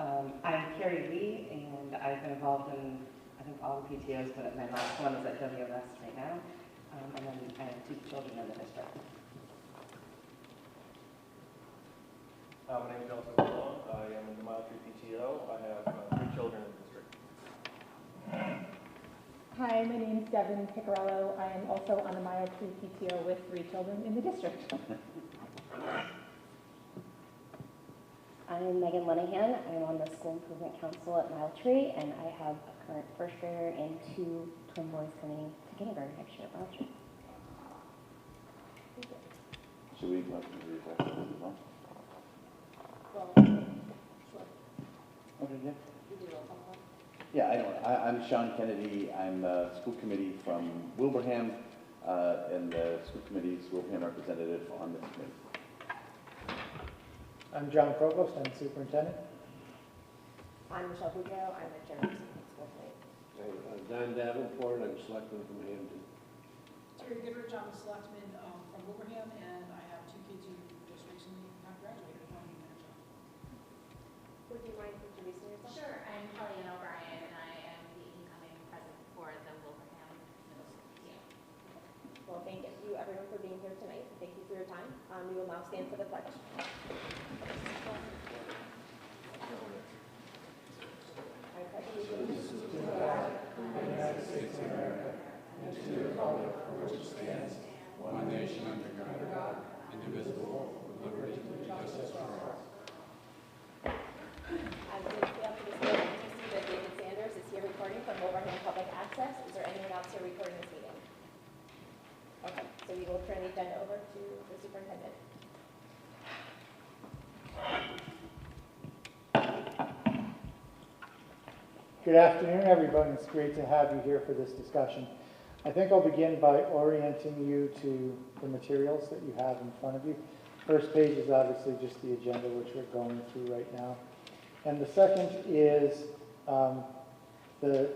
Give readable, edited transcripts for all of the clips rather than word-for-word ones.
I'm Carrie Lee, and I've been involved in, I think, all the PTOs, but my last one is at HWRSD right now. And then I have 2 children in the district. My name is Jonathan Malone. I am in the Mile Tree PTO. I have 3 children in the district. Hi, my name is Devin Picarello. I am also on the Mile Tree PTO with 3 children in the district. I'm Megan Lenahan. I'm on the School Improvement Council at Mile Tree, and I have a current first grader and 2 twin boys coming to kindergarten next year at Mile Tree. Should we motion to read that as well? Well, sure. Okay, yeah. You do roll call. Yeah, I'm Sean Kennedy. I'm school committee from Wilbraham, and the school committee's Wilbraham representative on this committee. I'm John Provost. I'm superintendent. I'm Michelle Boudreau. I'm the chairman of the school committee. I'm Don Davenport. I'm selectman from Hampton. Terry Goodrich, I'm a selectman from Wilbraham, and I have 2 kids who just recently graduated from Hampton. Would you mind introducing yourself? Sure, I'm Kellyanne O'Brien, and I am the incoming president for the Wilbraham Middle School team. Well, thank you everyone for being here tonight. Thank you for your time. We will now stand for the pledge. I pledge allegiance to the flag of the United States of America and to the republic for which it stands, one nation under God, indivisible, with liberty and justice for all. As we stay up to this meeting, you see that David Sanders is here recording from Wilbraham Public Access. Is there anyone else here recording this meeting? Okay, so we will turn the agenda over to the superintendent. Good afternoon, everyone. It's great to have you here for this discussion. I think I'll begin by orienting you to the materials that you have in front of you. First page is obviously just the agenda, which we're going through right now. And the second is the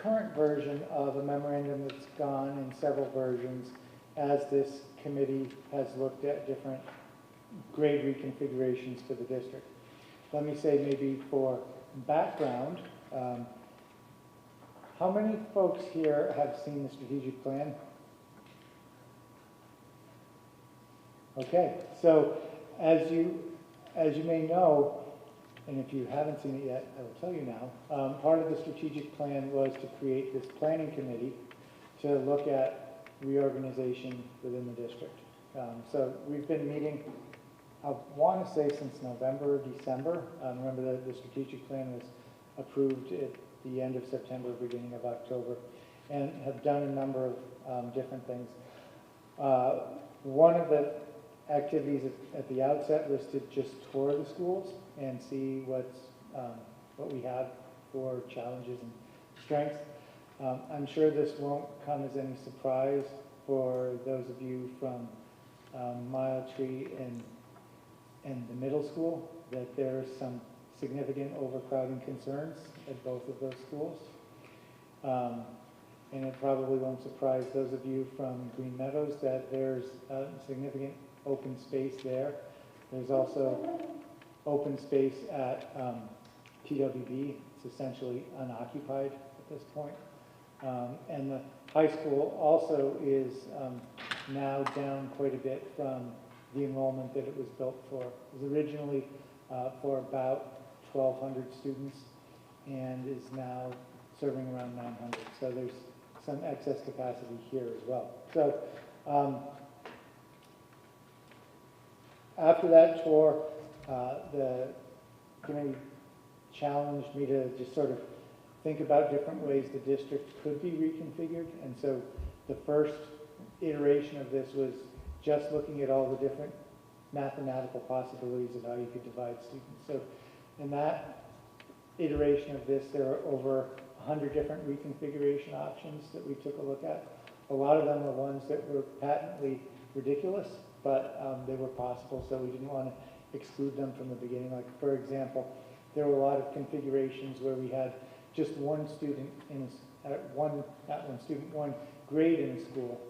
current version of a memorandum that's gone in several versions as this committee has looked at different grade reconfigurations for the district. Let me say, maybe for background, how many folks here have seen the strategic plan? Okay, so as you may know, and if you haven't seen it yet, I will tell you now, part of the strategic plan was to create this planning committee to look at reorganization within the district. So we've been meeting, I want to say since November, December. Remember that the strategic plan was approved at the end of September, beginning of October, and have done a number of different things. One of the activities at the outset was to just tour the schools and see what we have for challenges and strengths. I'm sure this won't come as any surprise for those of you from Mile Tree and the middle school that there's some significant overcrowding concerns at both of those schools. And it probably won't surprise those of you from Green Meadows that there's significant open space there. There's also open space at TWB. It's essentially unoccupied at this point. And the high school also is now down quite a bit from the enrollment that it was built for. It was originally for about 1,200 students and is now serving around 900. So there's some excess capacity here as well. So after that tour, the committee challenged me to just sort of think about different ways the district could be reconfigured. And so the first iteration of this was just looking at all the different mathematical possibilities of how you could divide students. So in that iteration of this, there are over 100 different reconfiguration options that we took a look at. A lot of them were ones that were patently ridiculous, but they were possible, so we didn't want to exclude them from the beginning. Like, for example, there were a lot of configurations where we had just one student in one grade in a school.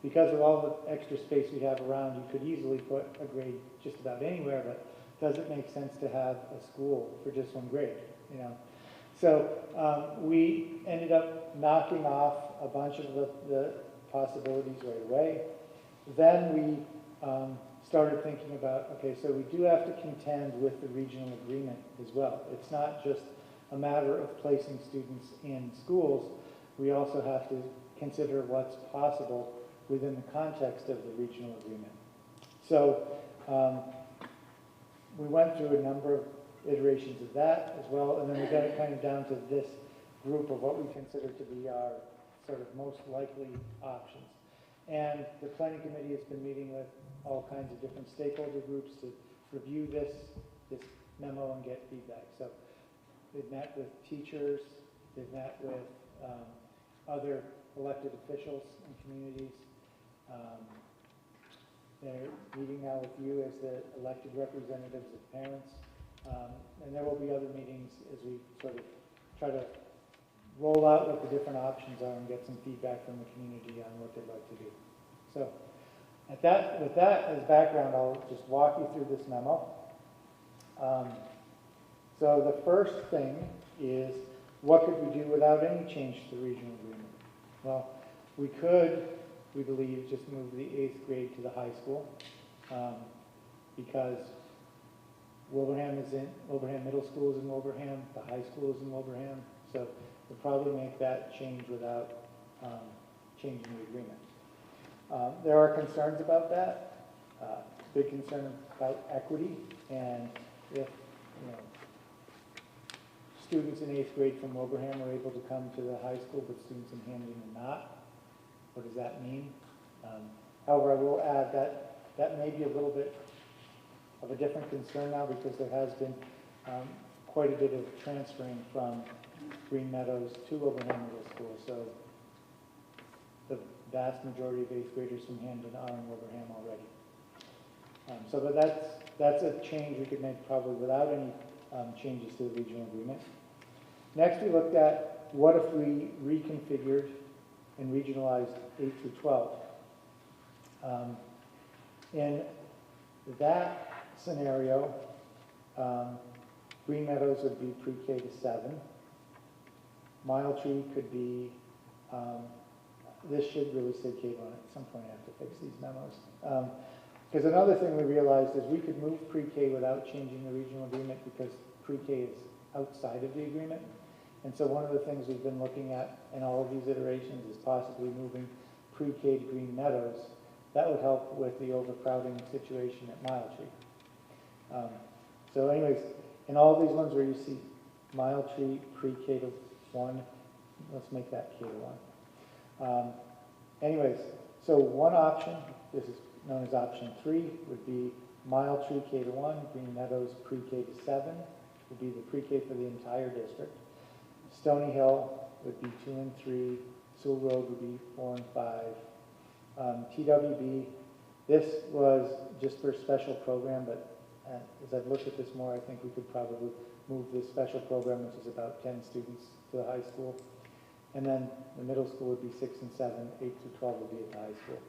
Because of all the extra space we have around, you could easily put a grade just about anywhere, but does it make sense to have a school for just one grade, you know? So we ended up knocking off a bunch of the possibilities right away. Then we started thinking about, okay, so we do have to contend with the regional agreement as well. It's not just a matter of placing students in schools. We also have to consider what's possible within the context of the regional agreement. So we went through a number of iterations of that as well, and then we got it kind of down to this group of what we consider to be our sort of most likely options. And the planning committee has been meeting with all kinds of different stakeholder groups to review this memo and get feedback. So they've met with teachers, they've met with other elected officials in communities. They're meeting now with you as the elected representatives of parents. And there will be other meetings as we sort of try to roll out what the different options are and get some feedback from the community on what they'd like to do. So with that as background, I'll just walk you through this memo. So the first thing is, what could we do without any change to the regional agreement? Well, we could, we believe, just move the 8th grade to the high school because Wilbraham Middle School is in Wilbraham, the high school is in Wilbraham, so we'll probably make that change without changing the agreement. There are concerns about that, big concern about equity, and if students in 8th grade from Wilbraham are able to come to the high school, but students in Hamden are not, what does that mean? However, I will add that that may be a little bit of a different concern now because there has been quite a bit of transferring from Green Meadows to Wilbraham Middle School. So the vast majority of 8th graders from Hamden are in Wilbraham already. But that's a change we could make probably without any changes to the regional agreement. Next, we looked at what if we reconfigured and regionalized 8 through 12. In that scenario, Green Meadows would be pre-K to 7. Mile Tree could be, this should really say K1. At some point I have to fix these memos. Because another thing we realized is we could move pre-K without changing the regional agreement because pre-K is outside of the agreement. And so one of the things we've been looking at in all of these iterations is possibly moving pre-K to Green Meadows. That would help with the overcrowding situation at Mile Tree. So anyways, in all these ones where you see Mile Tree pre-K to 1, let's make that K to 1. Anyways, so one option, this is known as option 3, would be Mile Tree K to 1, Green Meadows pre-K to 7, would be the pre-K for the entire district. Stony Hill would be 2 and 3, Sewell Road would be 4 and 5. TWB, this was just for a special program, but as I've looked at this more, I think we could probably move this special program, which is about 10 students, to the high school. And then the middle school would be 6 and 7, 8 through 12 would be at the high school.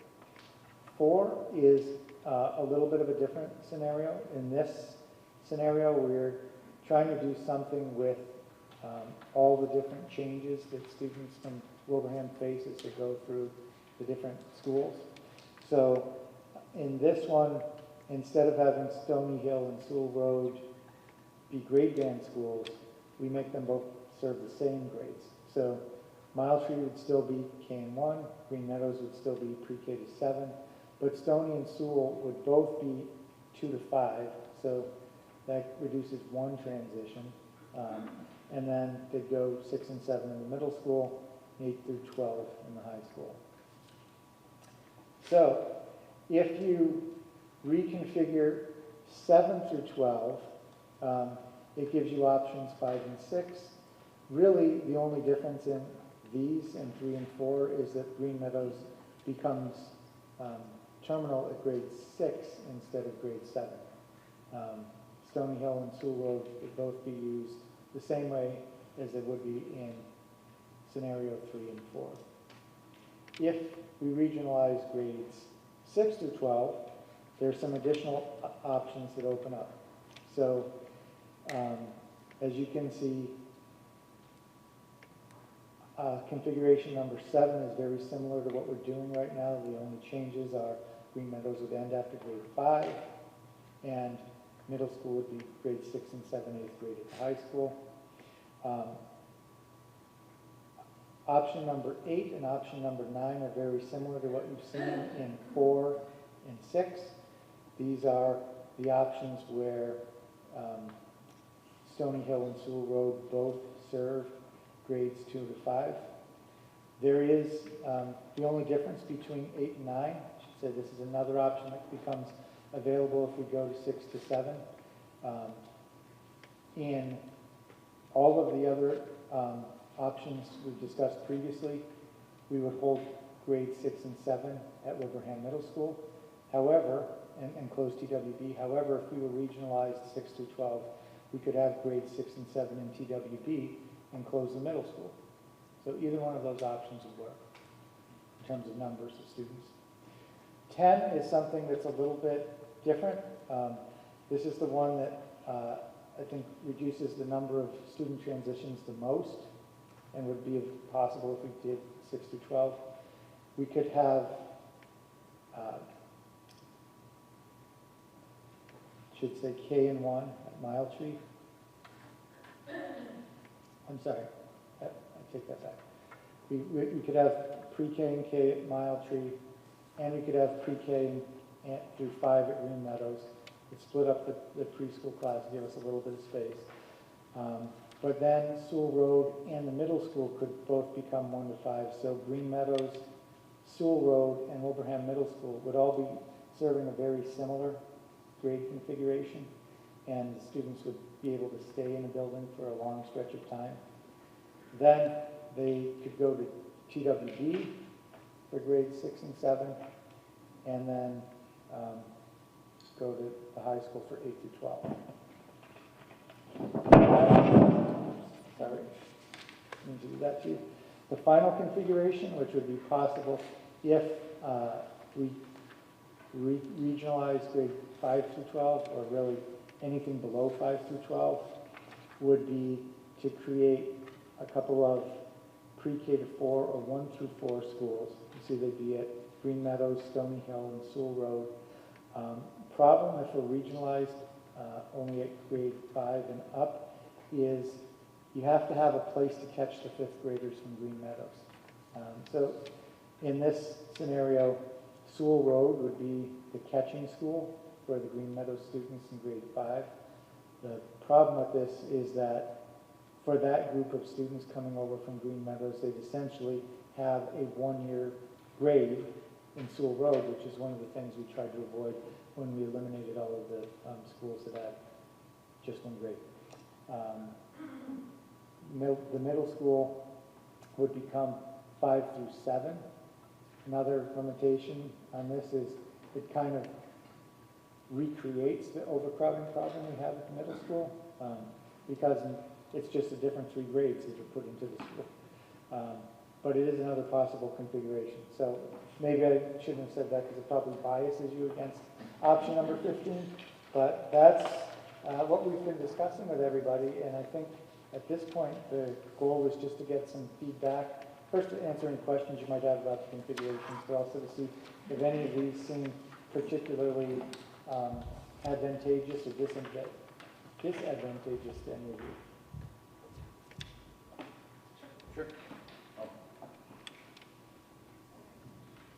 4 is a little bit of a different scenario. In this scenario, we're trying to do something with all the different changes that students from Wilbraham face as they go through the different schools. So in this one, instead of having Stony Hill and Sewell Road be grade band schools, we make them both serve the same grades. So Mile Tree would still be K and 1, Green Meadows would still be pre-K to 7, but Stony and Sewell would both be 2 to 5, so that reduces one transition. And then they'd go 6 and 7 in the middle school, 8 through 12 in the high school. So if you reconfigure 7 through 12, it gives you options 5 and 6. Really, the only difference in these and 3 and 4 is that Green Meadows becomes terminal at grade 6 instead of grade 7. Stony Hill and Sewell Road would both be used the same way as they would be in scenario 3 and 4. If we regionalize grades 6 through 12, there's some additional options that open up. So as you can see, configuration number 7 is very similar to what we're doing right now. The only changes are Green Meadows would end after grade 5, and middle school would be grade 6 and 7, 8th grade at the high school. Option number 8 and option number 9 are very similar to what you've seen in 4 and 6. These are the options where Stony Hill and Sewell Road both serve grades 2 to 5. There is the only difference between 8 and 9. I should say this is another option that becomes available if we go to 6 to 7. In all of the other options we've discussed previously, we would hold grades 6 and 7 at Wilbraham Middle School. However, and close TWB. However, if we were regionalized 6 through 12, we could have grades 6 and 7 in TWB and close the middle school. So either one of those options would work in terms of numbers of students. 10 is something that's a little bit different. This is the one that I think reduces the number of student transitions the most and would be possible if we did 6 through 12. We could have, should say K and 1 at Mile Tree. I'm sorry, I take that back. We could have pre-K and K at Mile Tree, and we could have pre-K through 5 at Green Meadows. It split up the preschool class, give us a little bit of space. But then Sewell Road and the middle school could both become 1 to 5. So Green Meadows, Sewell Road, and Wilbraham Middle School would all be serving a very similar grade configuration, and the students would be able to stay in the building for a long stretch of time. Then they could go to TWB for grades 6 and 7, and then go to the high school for 8 through 12. Sorry, I need to do that too. The final configuration, which would be possible if we regionalize grade 5 through 12, or really anything below 5 through 12, would be to create a couple of pre-K to 4 or 1 through 4 schools. You see they'd be at Green Meadows, Stony Hill, and Sewell Road. Problem if we're regionalized only at grade 5 and up is you have to have a place to catch the 5th graders from Green Meadows. So in this scenario, Sewell Road would be the catching school for the Green Meadows students in grade 5. The problem with this is that for that group of students coming over from Green Meadows, they'd essentially have a 1-year grade in Sewell Road, which is one of the things we tried to avoid when we eliminated all of the schools that had just 1 grade. The middle school would become 5 through 7. Another limitation on this is it kind of recreates the overcrowding problem we have at the middle school because it's just a different 3 grades that are put into the school. But it is another possible configuration. So maybe I shouldn't have said that because it probably biases you against option number 15. But that's what we've been discussing with everybody. And I think at this point, the goal was just to get some feedback. First, to answer any questions you might have about the configurations, but also to see if any of these seem particularly advantageous or disadvantageous to any of you. Sure.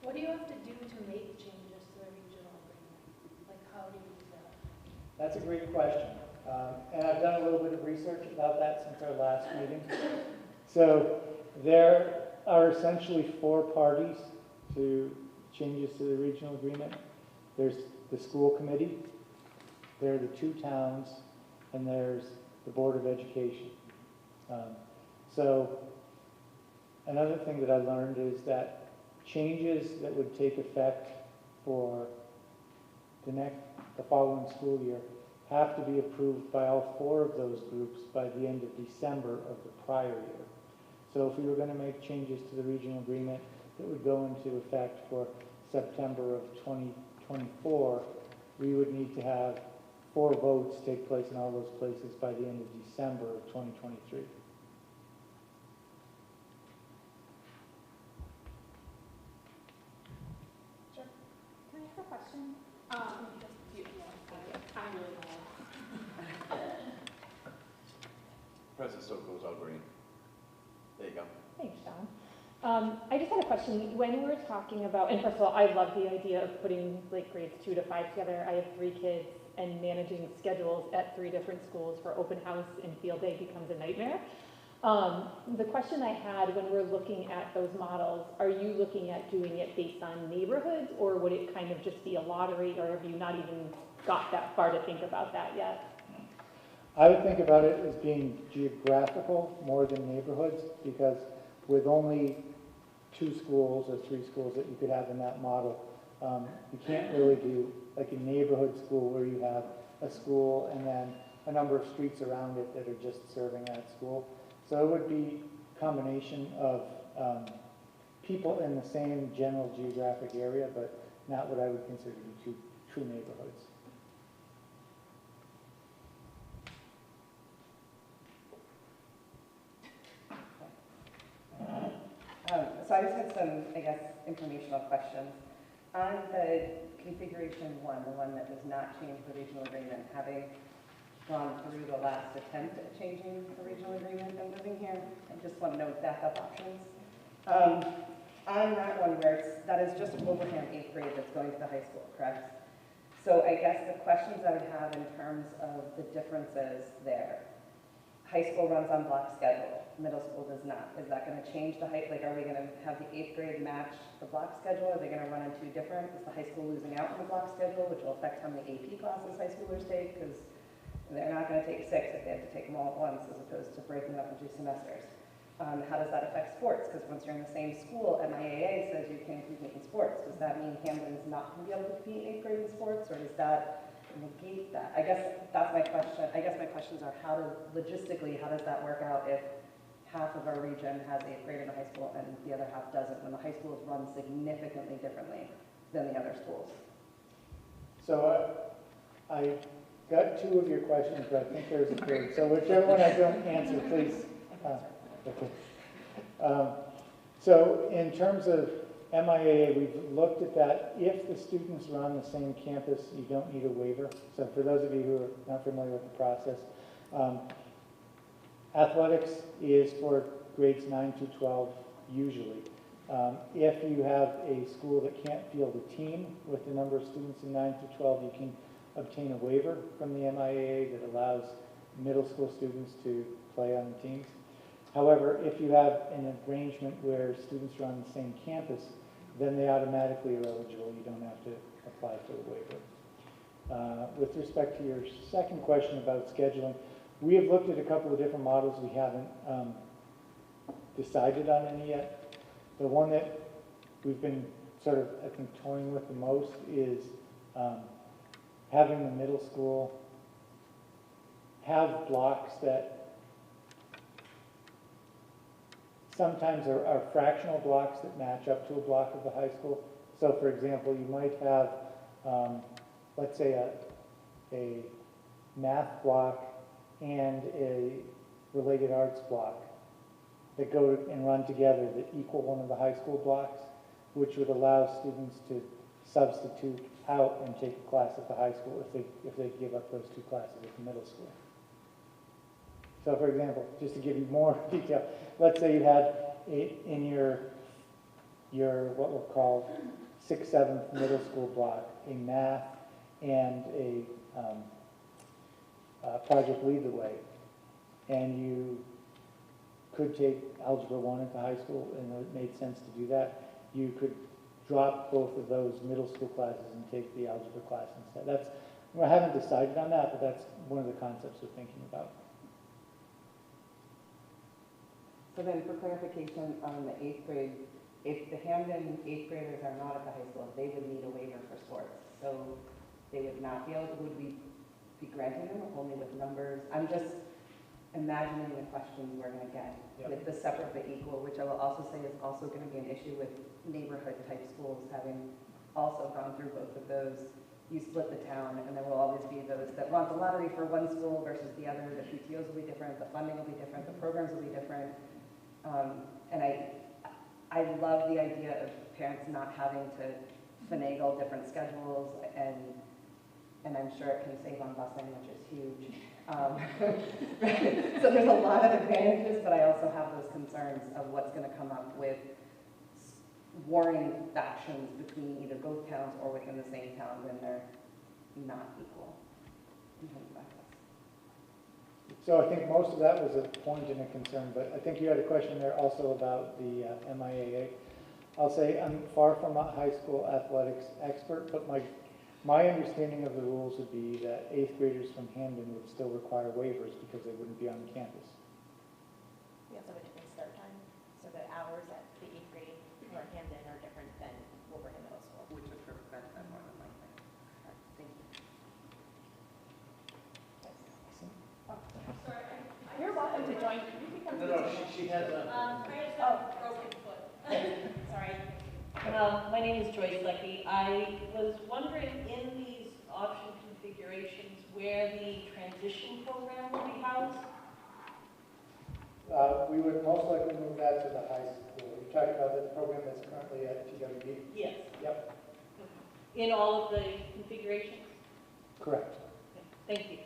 What do you have to do to make changes to the regional agreement? Like, how do you do that? That's a great question. And I've done a little bit of research about that since our last meeting. So there are essentially 4 parties to changes to the regional agreement. There's the school committee, there are the 2 towns, and there's the Board of Education. So another thing that I learned is that changes that would take effect for the following school year have to be approved by all 4 of those groups by the end of December of the prior year. So if we were going to make changes to the regional agreement that would go into effect for September of 2024, we would need to have 4 votes take place in all those places by the end of December of 2023. Sure. Can I ask a question? I'm really bad. President Stowe goes out green. There you go. Thanks, John. I just had a question. When we're talking about, and first of all, I love the idea of putting like grades 2 to 5 together. I have 3 kids, and managing schedules at 3 different schools for open house and field day becomes a nightmare. The question I had when we're looking at those models, are you looking at doing it based on neighborhoods, or would it kind of just be a lottery, or have you not even got that far to think about that yet? I would think about it as being geographical more than neighborhoods, because with only 2 schools or 3 schools that you could have in that model, you can't really do like a neighborhood school where you have a school and then a number of streets around it that are just serving that school. So it would be a combination of people in the same general geographic area, but not what I would consider to be true neighborhoods. So I just had some, I guess, informational questions. On the configuration 1, the one that does not change the regional agreement, having gone through the last attempt at changing the regional agreement and moving here, I just want to know backup options. On that one that is just Wilbraham 8th grade that's going to the high school, correct? So I guess the questions I would have in terms of the differences there. High school runs on block schedule, middle school does not. Is that going to change the height? Like, are we going to have the 8th grade match the block schedule? Are they going to run on 2 different? Is the high school losing out on the block schedule, which will affect how many AP classes high schoolers take? Because they're not going to take 6 if they have to take them all at once, as opposed to breaking it up into semesters. How does that affect sports? Because once you're in the same school, MIAA says you can compete in sports. Does that mean Hamden's not going to be able to compete in 8th grade in sports, or does that negate that? I guess that's my question. I guess my questions are logistically, how does that work out if half of our region has 8th grade in the high school and the other half doesn't, when the high schools run significantly differently than the other schools? So I got 2 of your questions, but I think there's a 3rd. So whichever one I don't answer, please. Okay. So in terms of MIAA, we've looked at that. If the students are on the same campus, you don't need a waiver. So for those of you who are not familiar with the process, athletics is for grades 9 to 12 usually. If you have a school that can't field a team with the number of students in 9 to 12, you can obtain a waiver from the MIAA that allows middle school students to play on the teams. However, if you have an arrangement where students are on the same campus, then they automatically are eligible. You don't have to apply for the waiver. With respect to your second question about scheduling, we have looked at a couple of different models. We haven't decided on any yet. The one that we've been sort of, I think, toying with the most is having the middle school have blocks that sometimes are fractional blocks that match up to a block of the high school. So for example, you might have, let's say a math block and a related arts block that go and run together that equal one of the high school blocks, which would allow students to substitute out and take a class at the high school if they give up those 2 classes at the middle school. So for example, just to give you more detail, let's say you had in your what we'll call 6th, 7th middle school block, a math and a project Lead the Way. And you could take Algebra 1 at the high school, and it made sense to do that. You could drop both of those middle school classes and take the algebra class instead. I haven't decided on that, but that's one of the concepts we're thinking about. So then for clarification on the 8th grade, if the Hamden 8th graders are not at the high school, they would need a waiver for sports. So they would not be able to, would we be granting them only with numbers? I'm just imagining the questions we're going to get with the separate but equal, which I will also say is also going to be an issue with neighborhood type schools, having also gone through both of those you split the town, and there will always be those that want the lottery for one school versus the other. The PTOs will be different, the funding will be different, the programs will be different. And I love the idea of parents not having to finagle different schedules, and I'm sure it can save on busing, which is huge. So there's a lot of advantages, but I also have those concerns of what's going to come up with warring factions between either both towns or within the same town when they're not equal in terms of access. So I think most of that was a point and a concern, but I think you had a question there also about the MIAA. I'll say I'm far from a high school athletics expert, but my understanding of the rules would be that 8th graders from Hamden would still require waivers because they wouldn't be on the campus. We also have a different start time, so the hours at the 8th grade or Hamden are different than Wilbraham Middle School. Which would prevent that more than likely. Thank you. You're welcome to join. You can come to No, the table. she has a. I just have a broken foot. Sorry. My name is Joyce Lecky. I was wondering in these option configurations where the transition program will be housed? We would most likely move that to the high school. You're talking about the program that's currently at TWD? Yes. Yep, In all of the configurations? correct. Thank you.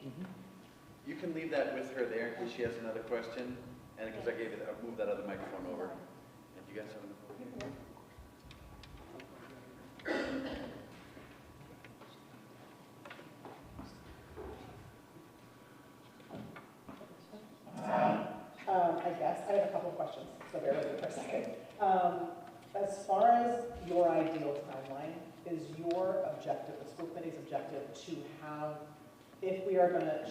You can leave that with her there in case she has another question, and because I moved that other microphone over. And you guys have another? I guess, I have a couple of questions, so bear with me for a second. As far as your ideal timeline, is your objective, the school committee's objective, to have, if we are going to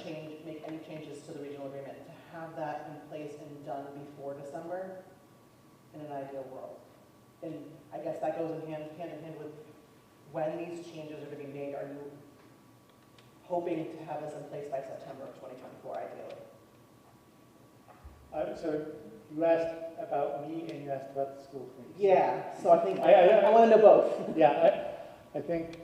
make any changes to the regional agreement, to have that in place and done before December in an ideal world? And I guess that goes in hand in hand with when these changes are to be made. Are you hoping to have this in place by September of 2024, ideally? So you asked about me and you asked about the school committee. Yeah, so I think I want to know both. Yeah, I think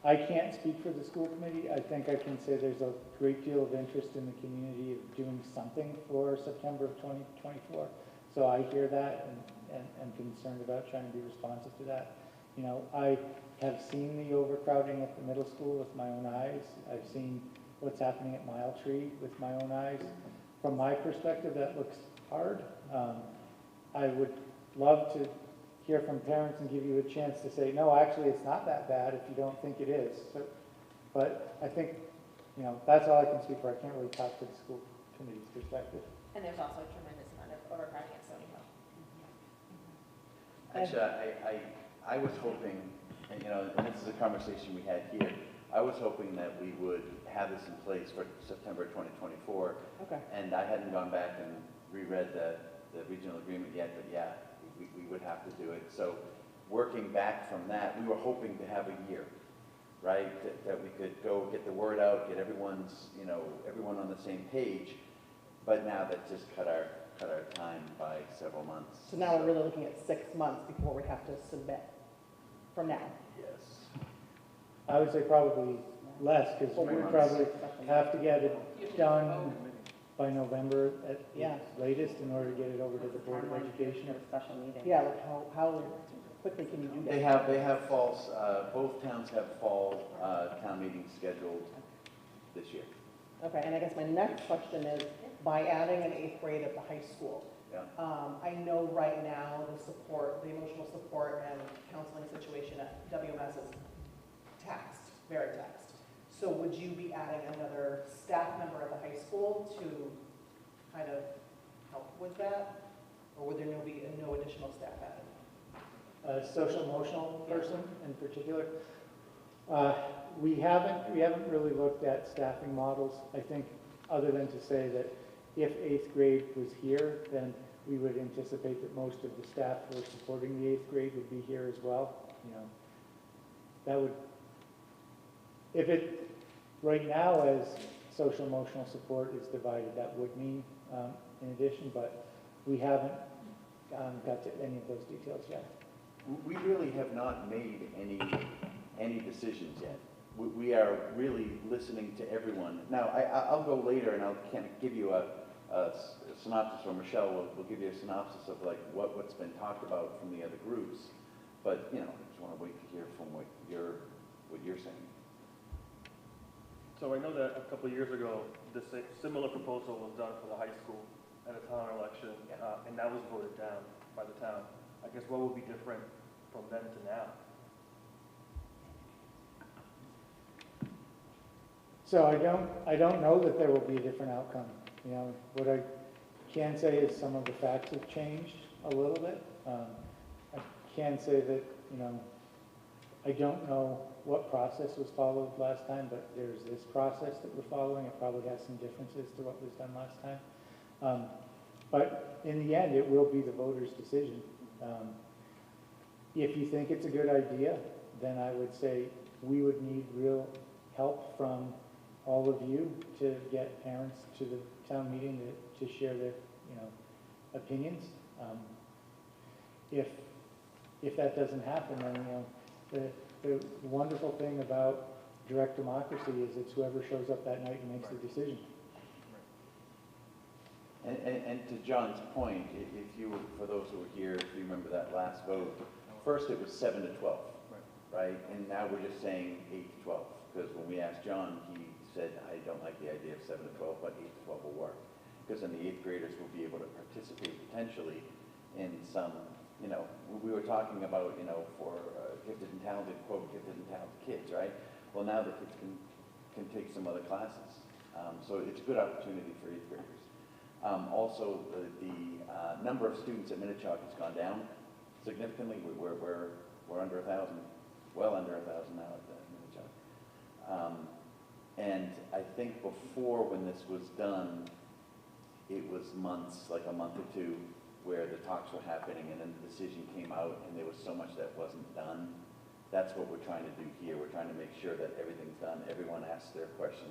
I can't speak for the school committee. I think I can say there's a great deal of interest in the community of doing something for September of 2024. So I hear that and am concerned about trying to be responsive to that. You know, I have seen the overcrowding at the middle school with my own eyes. I've seen what's happening at Mile Tree with my own eyes. From my perspective, that looks hard. I would love to hear from parents and give you a chance to say, no, actually, it's not that bad if you don't think it is. So, but I think, you know, that's all I can speak for. I can't really talk to the school committee's perspective. And there's also a tremendous amount of overcrowding at Stony Hill. Actually, I was hoping, and, you know, and this is a conversation we had here, I was hoping that we would have this in place for September 2024. Okay. And I hadn't gone back and reread the regional agreement yet, but yeah, we would have to do it. So working back from that, we were hoping to have a year, right? That we could go get the word out, get everyone's, you know, everyone on the same page. But now that just cut our time by several months. So now we're really looking at 6 months before we have to submit from now. Yes. I would say probably less, because we would probably have to get it done by November at Yeah. the latest in order to get it over to the Board of Timeline Education. for a special meeting. Yeah, like how quickly can you do that? They have falls, both towns have fall town meetings scheduled this year. Okay, and I guess my next question is, by adding an 8th grade at the high school, Yeah. I know right now the support, the emotional support and counseling situation at WMS is taxed, very taxed. So would you be adding another staff member at the high school to kind of help with that? Or would there be no additional staff added? A social emotional person in particular. We haven't really looked at staffing models. I think other than to say that if 8th grade was here, then we would anticipate that most of the staff who are supporting the 8th grade would be here as well. You know, that would, if it, right now as social emotional support is divided, that would mean in addition, but we haven't got to any of those details yet. We really have not made any decisions yet. we are really listening to everyone. Now, I'll go later and I'll kind of give you a synopsis, or Michelle will give you a synopsis of like what's been talked about from the other groups. But, you know, I just want to wait to hear from what you're saying. So I know that a couple of years ago, this similar proposal was done for the high school at a town election, and that was voted down by the town. I guess what would be different from then to now? So I don't know that there will be a different outcome. You know, what I can say is some of the facts have changed a little bit. I can say that, you know, I don't know what process was followed last time, but there's this process that we're following. It probably has some differences to what was done last time. But in the end, it will be the voters' decision. If you think it's a good idea, then I would say we would need real help from all of you to get parents to the town meeting to share their, you know, opinions. If that doesn't happen, then, you know, the wonderful thing about direct democracy is it's whoever shows up that night and makes the decision. And to John's point, if you, for those who were here, if you remember that last vote, first it was 7 to 12, right? And now we're just saying 8 to 12, because when we asked John, he said, I don't like the idea of 7 to 12, but 8 to 12 will work. Because then the 8th graders will be able to participate potentially in some, you know, we were talking about, you know, for gifted and talented, quote, gifted and talented kids, right? Well, now the kids can take some other classes. So it's a good opportunity for 8th graders. Also, the number of students at Minichog has gone down significantly. We're under 1,000, well under 1,000 now at Minichog. And I think before, when this was done, it was months, like a month or two, where the talks were happening and then the decision came out and there was so much that wasn't done. That's what we're trying to do here. We're trying to make sure that everything's done. Everyone asks their question.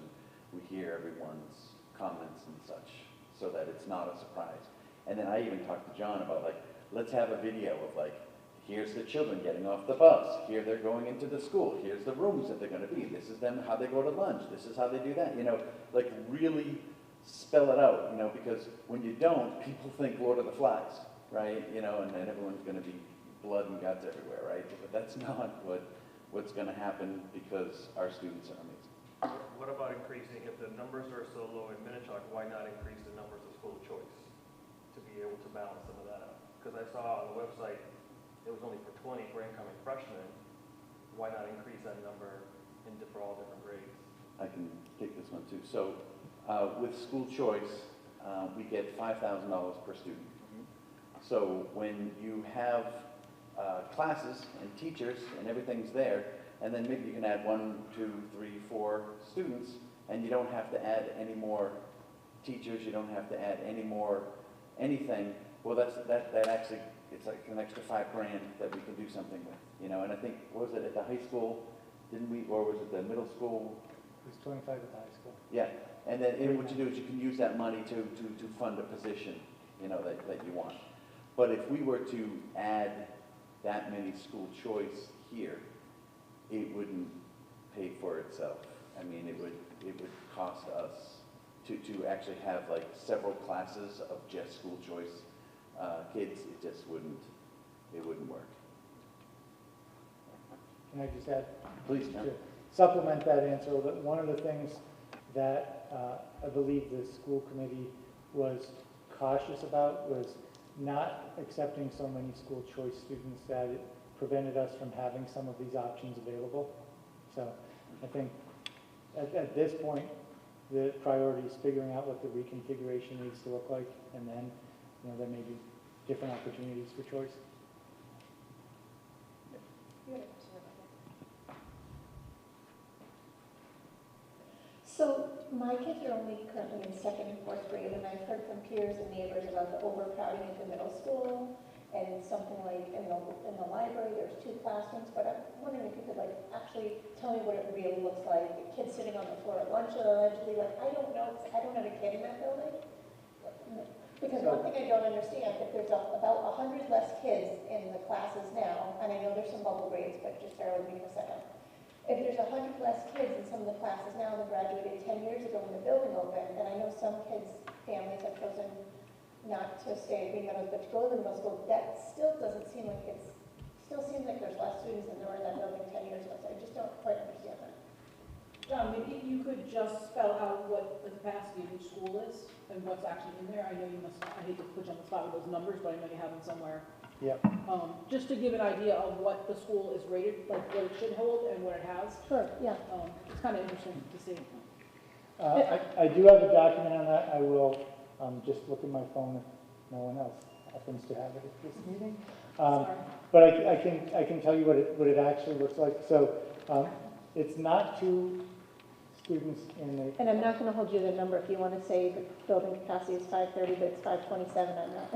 We hear everyone's comments and such, so that it's not a surprise. And then I even talked to John about, like, let's have a video of, like, here's the children getting off the bus. Here they're going into the school. Here's the rooms that they're going to be. This is them, how they go to lunch. This is how they do that. You know, like, really spell it out, you know, because when you don't, people think Lord of the Flies, right? You know, and then everyone's going to be blood and guts everywhere, right? But that's not what's going to happen, because our students are amazing. What about increasing, if the numbers are so low in Minichog, why not increase the numbers of school choice to be able to balance some of that out? Because I saw on the website, it was only for 20 for incoming freshmen. Why not increase that number for all different grades? I can take this one too. So with school choice, we get $5,000 per student. So when you have classes and teachers and everything's there, and then maybe you can add 1, 2, 3, 4 students, and you don't have to add any more teachers, you don't have to add any more anything. Well, that actually, it's like an extra $5,000 that we can do something with, you know. And I think, what was it at the high school? Didn't we, or was it the middle school? It was 25 at the high school. Yeah, and then what you do is you can use that money to fund a position, you know, that you want. But if we were to add that many school choice here, it wouldn't pay for itself. I mean, it would cost us to actually have like several classes of just school choice kids. It just wouldn't work. Can I just add? Please, to supplement that answer a little bit? One of the things that I believe the school committee was cautious about was not accepting so many school choice students that it prevented us from having some of these options available. So I think at this point, the priority is figuring out what the reconfiguration needs to look like, and then, you know, there may be different opportunities for choice. So my kids are only currently in 2nd and 4th grade, and I've heard from peers and neighbors about the overcrowding at the middle school, and something like in the library, there's 2 classrooms, but I'm wondering if you could like actually tell me what it really looks like. Kids sitting on the floor at lunch allegedly, like, I don't know, 'cause I don't have a kid in that building. Because one thing I don't understand, if there's about 100 less kids in the classes now, and I know there's some bubble grades, but just bear with me for a second. if there's 100 less kids in some of the classes now that graduated 10 years ago when the building opened, and I know some kids, families have chosen not to stay at Green Meadows, but to go to the middle school, that still doesn't seem like still seems like there's less students than there were in that building 10 years ago, so I just don't quite understand that. John, maybe you could just spell out what the capacity of each school is and what's actually in there. I know you must, I hate to put you on the spot with those numbers, but I know you have them somewhere. Yep. Just to give an idea of what the school is rated, like what it should hold and what it has. Sure, yeah. It's kind of interesting to see. I do have a document on that. I will just look at my phone if no one else happens to have it at this meeting. But I can tell you what it actually looks like. So it's not 2 students in the. And I'm not going to hold you to the number if you want to say the building capacity is 530, but it's 527, I'm not.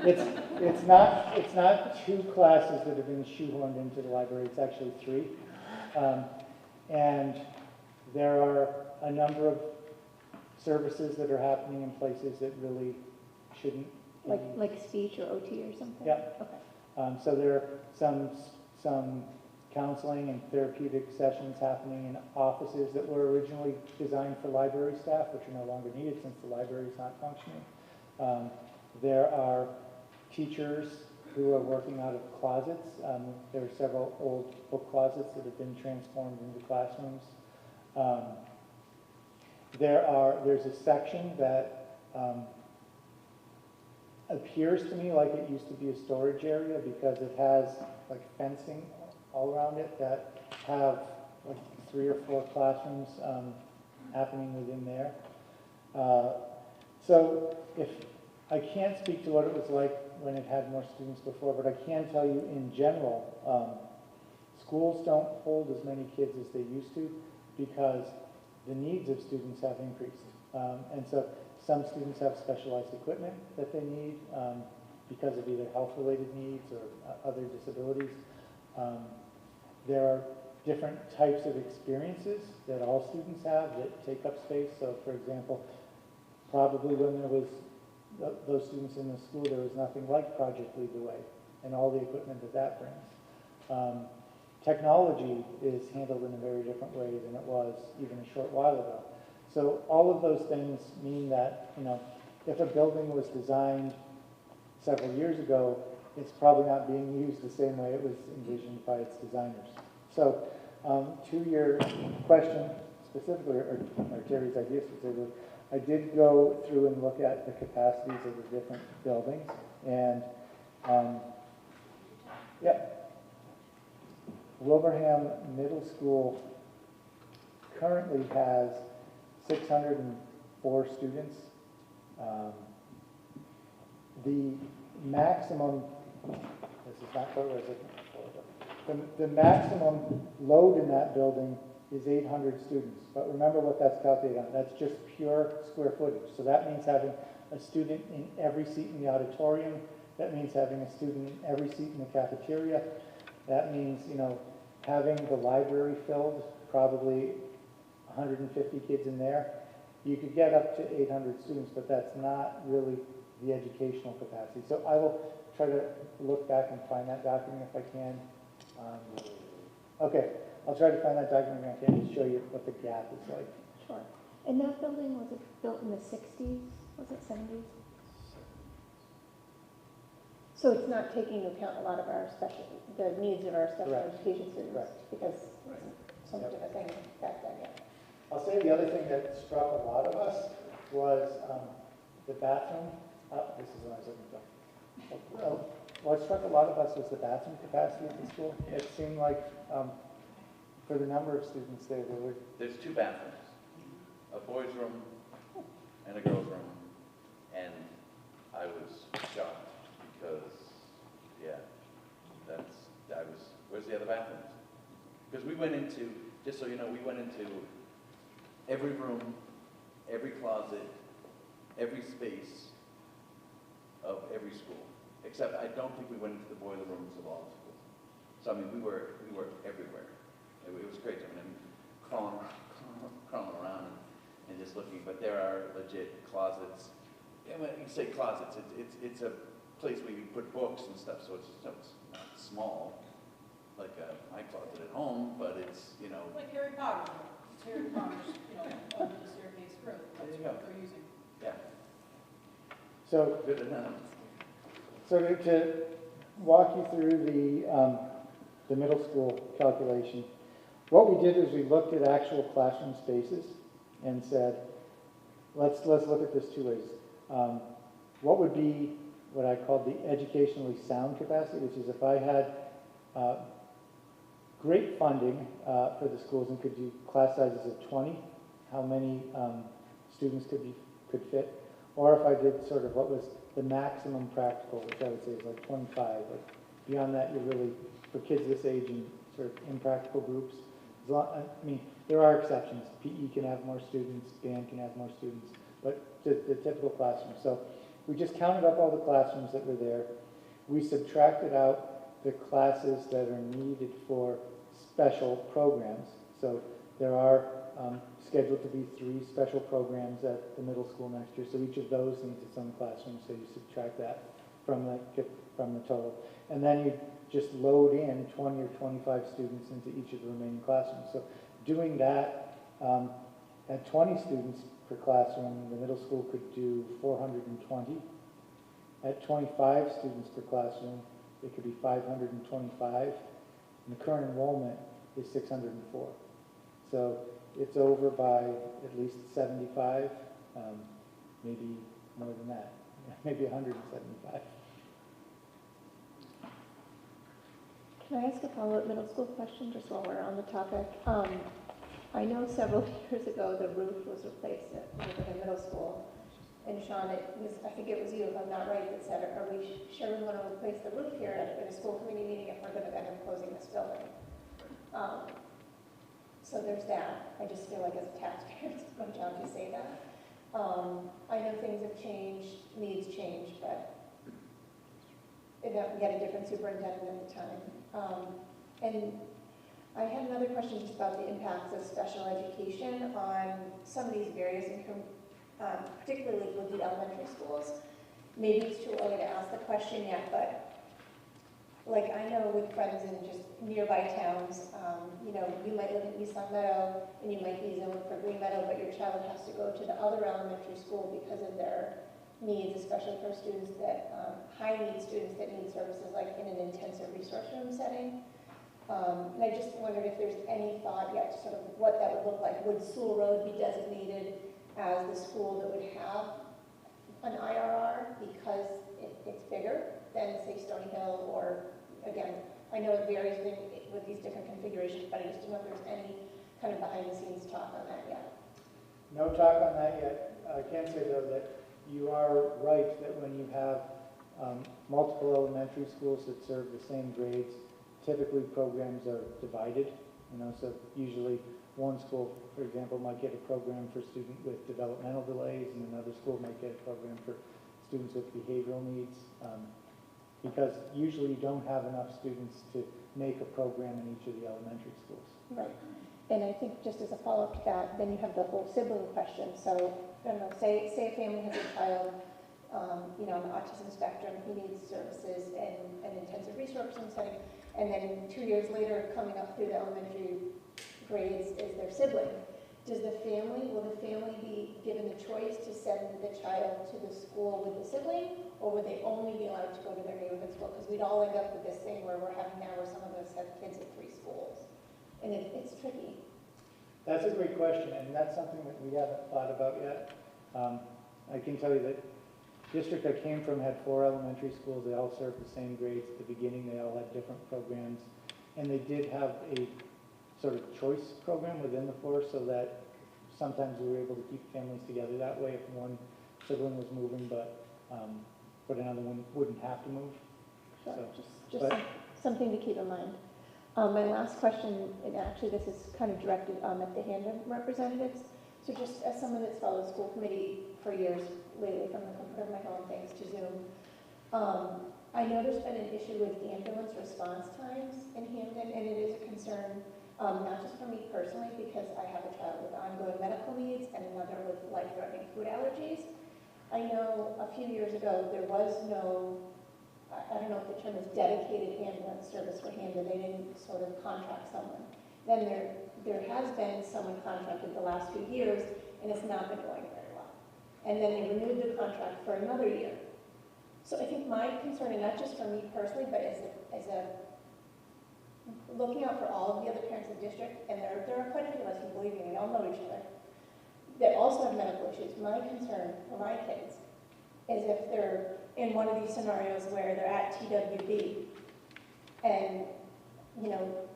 It's not 2 classes that have been shoehorned into the library. It's actually 3. And there are a number of services that are happening in places that really shouldn't be. Like speech or OT or something? Yeah. Okay. So there are some counseling and therapeutic sessions happening in offices that were originally designed for library staff, which are no longer needed since the library is not functioning. There are teachers who are working out of closets. There are several old book closets that have been transformed into classrooms. There's a section that appears to me like it used to be a storage area because it has like fencing all around it that have like 3 or 4 classrooms happening within there. So if I can't speak to what it was like when it had more students before, but I can tell you in general, schools don't hold as many kids as they used to because the needs of students have increased. And so some students have specialized equipment that they need because of either health-related needs or other disabilities. There are different types of experiences that all students have that take up space. So for example, probably when there was those students in the school, there was nothing like Project Lead the Way and all the equipment that brings. Technology is handled in a very different way than it was even a short while ago. So all of those things mean that, if a building was designed several years ago, it's probably not being used the same way it was envisioned by its designers. So to your question specifically, or Terry's idea specifically, I did go through and look at the capacities of the different buildings, and Wilbraham Middle School currently has 604 students. The maximum, this is not what I was looking for, the maximum load in that building is 800 students. But remember what that's calculated on. That's just pure square footage. So that means having a student in every seat in the auditorium. That means having a student in every seat in the cafeteria. That means, having the library filled, probably 150 kids in there. You could get up to 800 students, but that's not really the educational capacity. So I will try to look back and find that document if I can. Okay, I'll try to find that document if I can and show you what the gap is like. Sure. And that building, was it built in the 60s? Was it 70s? So it's not taking into account a lot of our the needs of our special education students, because it's so much of a thing back then, yeah. I'll say the other thing that struck a lot of us was the bathroom. This is what I was looking for. What struck a lot of us was the bathroom capacity at the school. It seemed like for the number of students there were... There's 2 bathrooms, a boys' room and a girls' room, and I was shocked because, where's the other bathrooms? Because we went into, just so you know, we went into every room, every closet, every space of every school, except I don't think we went into the boiler rooms of all the schools. So I mean, we were everywhere. It was great. I mean, crawling around and just looking. But there are legit closets. Yeah, when you say closets, it's a place where you put books and stuff. So it's not small. like my closet at home, but it's, you know, Like Harry Potter, it's Harry Potter's, under the staircase room, There that's you what go. they're using. yeah, So, good enough. so to walk you through the middle school calculation, what we did is we looked at actual classroom spaces and said, let's look at this two ways. What would be what I called the educationally sound capacity, which is if I had great funding for the schools and could do class sizes of 20, how many students could fit? Or if I did sort of what was the maximum practical, which I would say is like 25. Like beyond that, you're really, for kids this age in sort of impractical groups, I mean, there are exceptions. PE can have more students, band can have more students, but the typical classroom. So we just counted up all the classrooms that were there. We subtracted out the classes that are needed for special programs. So there are scheduled to be 3 special programs at the middle school next year. So each of those needs its own classroom. So you subtract that from the total. And then you just load in 20 or 25 students into each of the remaining classrooms. So doing that at 20 students per classroom, the middle school could do 420. At 25 students per classroom, it could be 525. And the current enrollment is 604. So it's over by at least 75, maybe more than that, maybe 175. Can I ask a follow-up middle school question just while we're on the topic? I know several years ago the roof was replaced at the middle school. And Sean, I think it was you, if I'm not right, that said, are we sure we want to replace the roof here at a school committee meeting if we're going to end up closing this building? So there's that. I just feel like as a taxpayer, it's my job to say that. I know things have changed, needs change, but we had a different superintendent at the time. And I had another question just about the impacts of special education on some of these various particularly with the elementary schools. Maybe it's too early to ask the question yet, but like I know with friends in just nearby towns, you might live in East Long Meadow and you might be zoned for Green Meadow, but your child has to go to the other elementary school because of their needs, especially for students that, high need students that need services like in an intensive resource room setting. And I just wondered if there's any thought yet to sort of what that would look like. Would Sewell Road be designated as the school that would have an IRR because it's bigger than, say, Stony Hill? Or, again, I know it varies with these different configurations, but I just don't know if there's any kind of behind-the-scenes talk on that yet. No talk on that yet. I can say, though, that you are right that when you have multiple elementary schools that serve the same grades, typically programs are divided. So usually one school, for example, might get a program for students with developmental delays, and another school might get a program for students with behavioral needs, because usually you don't have enough students to make a program in each of the elementary schools. Right. And I think just as a follow-up to that, then you have the whole sibling question. So, I don't know, say a family has a child, on the autism spectrum, who needs services in an intensive resource room setting, and then 2 years later, coming up through the elementary grades is their sibling. Will the family be given the choice to send the child to the school with the sibling, or would they only be allowed to go to their neighborhood school? Because we'd all end up with this thing where we're having now where some of us have kids at 3 schools. And it's tricky. That's a great question, and that's something that we haven't thought about yet. I can tell you that the district I came from had 4 elementary schools. They all served the same grades at the beginning. They all had different programs. And they did have a sort of choice program within the 4, so that sometimes we were able to keep families together that way if one sibling was moving, but another one wouldn't have to move. So just but- something to keep in mind. My last question, and actually this is kind of directed at the Hamden representatives. So just as someone that's followed school committee for years lately, from the comfort of my home, thanks to Zoom, I know there's been an issue with ambulance response times in Hamden, and it is a concern, not just for me personally, because I have a child with ongoing medical needs and another with life-threatening food allergies. I know a few years ago there was no I don't know if the term is dedicated ambulance service for Hamden, they didn't sort of contract someone. Then there has been someone contracted the last few years, and it's not been going very well. And then they renewed the contract for another year. So I think my concern, and not just for me personally, but as a looking out for all of the other parents in the district, and there are quite a few of us who, believe me, we all know each other, that also have medical issues. My concern for my kids is if they're in one of these scenarios where they're at TWB, and, you know,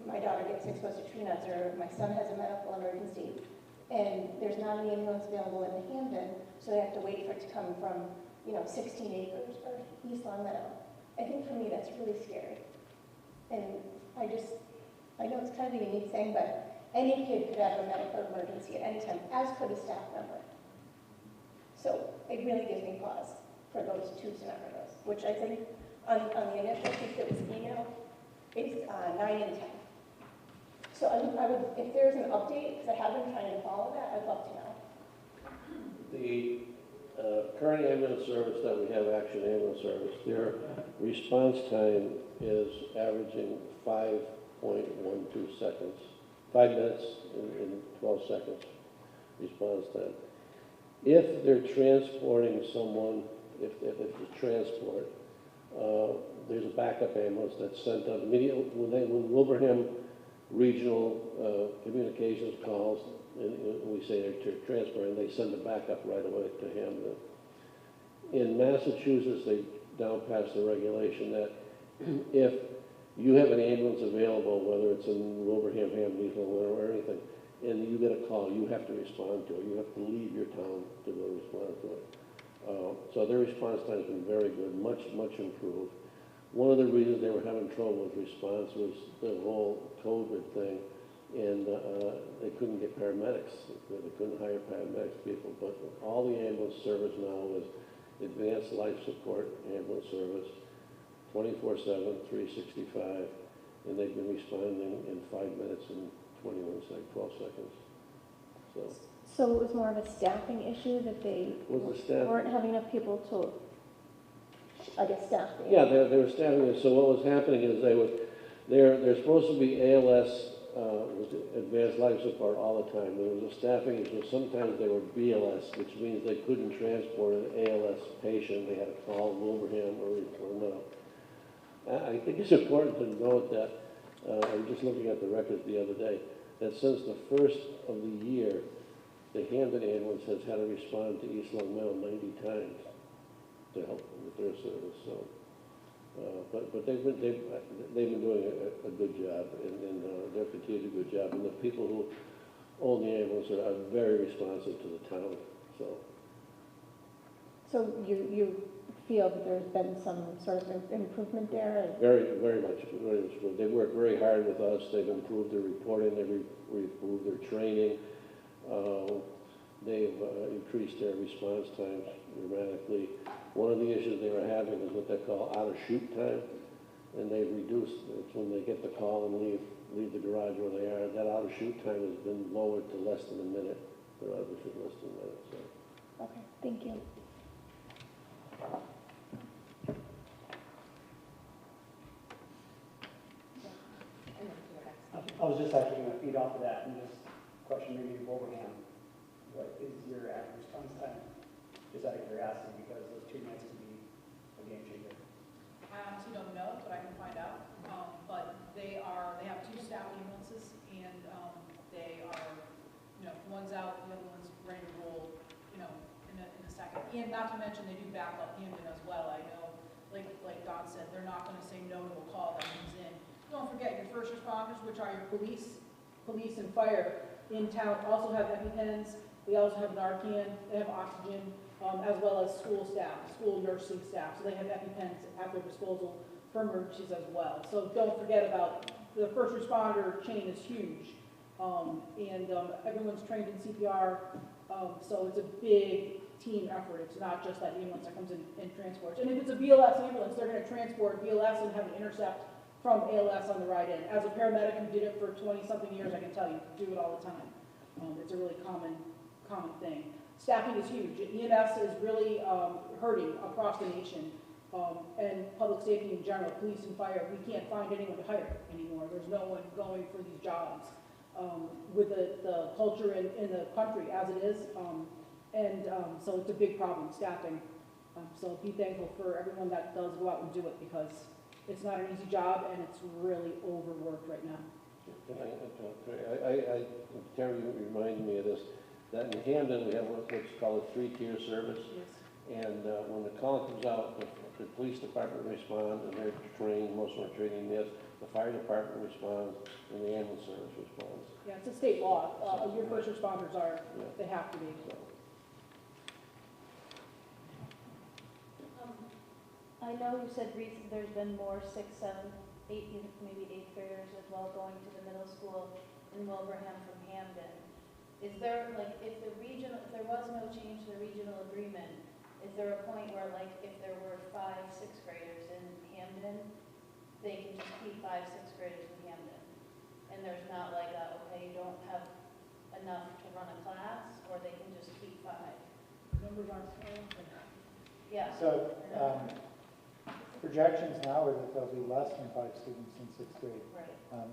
my daughter gets exposed to tree nuts, or my son has a medical emergency, and there's not an ambulance available in Hamden, so they have to wait for it to come from, you know, 16 acres or East Long Meadow. I think for me that's really scary. And I know it's kind of a unique thing, but any kid could have a medical emergency at any time, as could a staff member. So it really gives me pause for those two scenarios, which I think on the initial piece that was emailed, it's 9 and 10. So I would, if there's an update, because I have been trying to follow that, I'd love to know. The current ambulance service that we have, Action Ambulance Service, their response time is averaging 5.12 seconds, 5 minutes in 12 seconds response time. If they're transporting someone, if it's transport, there's a backup ambulance that's sent out immediately. When Wilbraham Regional Communications calls, and we say they're transporting, they send the backup right away to Hamden. In Massachusetts, they now passed the regulation that if you have an ambulance available, whether it's in Wilbraham, Hamden, or anything, and you get a call, you have to respond to it. You have to leave your town to go respond to it. So their response time has been very good, much improved. One of the reasons they were having trouble with response was the whole COVID thing, and they couldn't get paramedics. They couldn't hire paramedics people, but all the ambulance service now is advanced life support ambulance service, 24/7, 365, and they've been responding in 5 minutes and 12 seconds. So it was more of a staffing issue that they weren't having enough people to, I guess, staff the Yeah, they were staffing it. So what was happening is they're supposed to be ALS, advanced life support all the time. There was a staffing issue. Sometimes they were BLS, which means they couldn't transport an ALS patient. They had to call Wilbraham or no. I think it's important to note that, I was just looking at the records the other day, that since the first of the year, the Hamden ambulance has had to respond to East Long Meadow 90 times to help with their service. So, but they've been doing a good job, and they'll continue to do a good job. And the people who own the ambulance are very responsive to the town. So you feel that there's been some sort of improvement there? Very much. They work very hard with us. They've improved their reporting. They've improved their training. They've increased their response times dramatically. One of the issues they were having is what they call out-of-shoot time, and they've reduced it's when they get the call and leave the garage where they are. That out-of-shoot time has been lowered to less than a minute. They're out-of-shoot less than a minute. So. Okay, thank you. I was just actually going to feed off of that and just question maybe Wilbraham. What is your average response time? Just out of curiosity, because those 2 nights could be a game changer. I honestly don't know, but I can find out. But they have 2 staff ambulances, and they are, one's out, the other one's ready to roll, in a second. And not to mention, they do back up Hamden as well. I know, like Don said, they're not going to say no to a call that comes in. Don't forget, your first responders, which are your police and fire in town, also have EpiPens. They also have Narcan. They have oxygen, as well as school staff, school nursing staff. So they have EpiPens at their disposal for emergencies as well. So don't forget about the first responder chain is huge. Everyone's trained in CPR, so it's a big team effort. It's not just that ambulance that comes in and transports. And if it's a BLS ambulance, they're going to transport BLS and have an intercept from ALS on the right end. As a paramedic who did it for 20-something years, I can tell you, do it all the time. It's a really common thing. Staffing is huge. EMS is really hurting across the nation, And public safety in general, police and fire, we can't find anyone to hire anymore. There's no one going for these jobs. With the culture in the country as it is, so it's a big problem, staffing. So be thankful for everyone that does go out and do it, because it's not an easy job and it's really overworked right now. Terry reminded me of this, that in Hamden, we have what's called a three-tier service. Yes. And when the call comes out, the police department responds, and they're trained, most of them are trained in this. The fire department responds, and the ambulance service responds. Yeah, it's a state law. Your first responders are, they have to be. I know you said there's been more 6, 7, 8, maybe 8th graders as well going to the middle school in Wilbraham from Hamden. Is there, like, if there was no change to the regional agreement, is there a point where, like, if there were 5, 6 graders in Hamden, they can just keep 5, 6 graders in Hamden? And there's not like okay, you don't have enough to run a class, or they can just keep 5? Numbers aren't. Yeah. So, projections now are that there'll be less than 5 students in 6th grade. Right.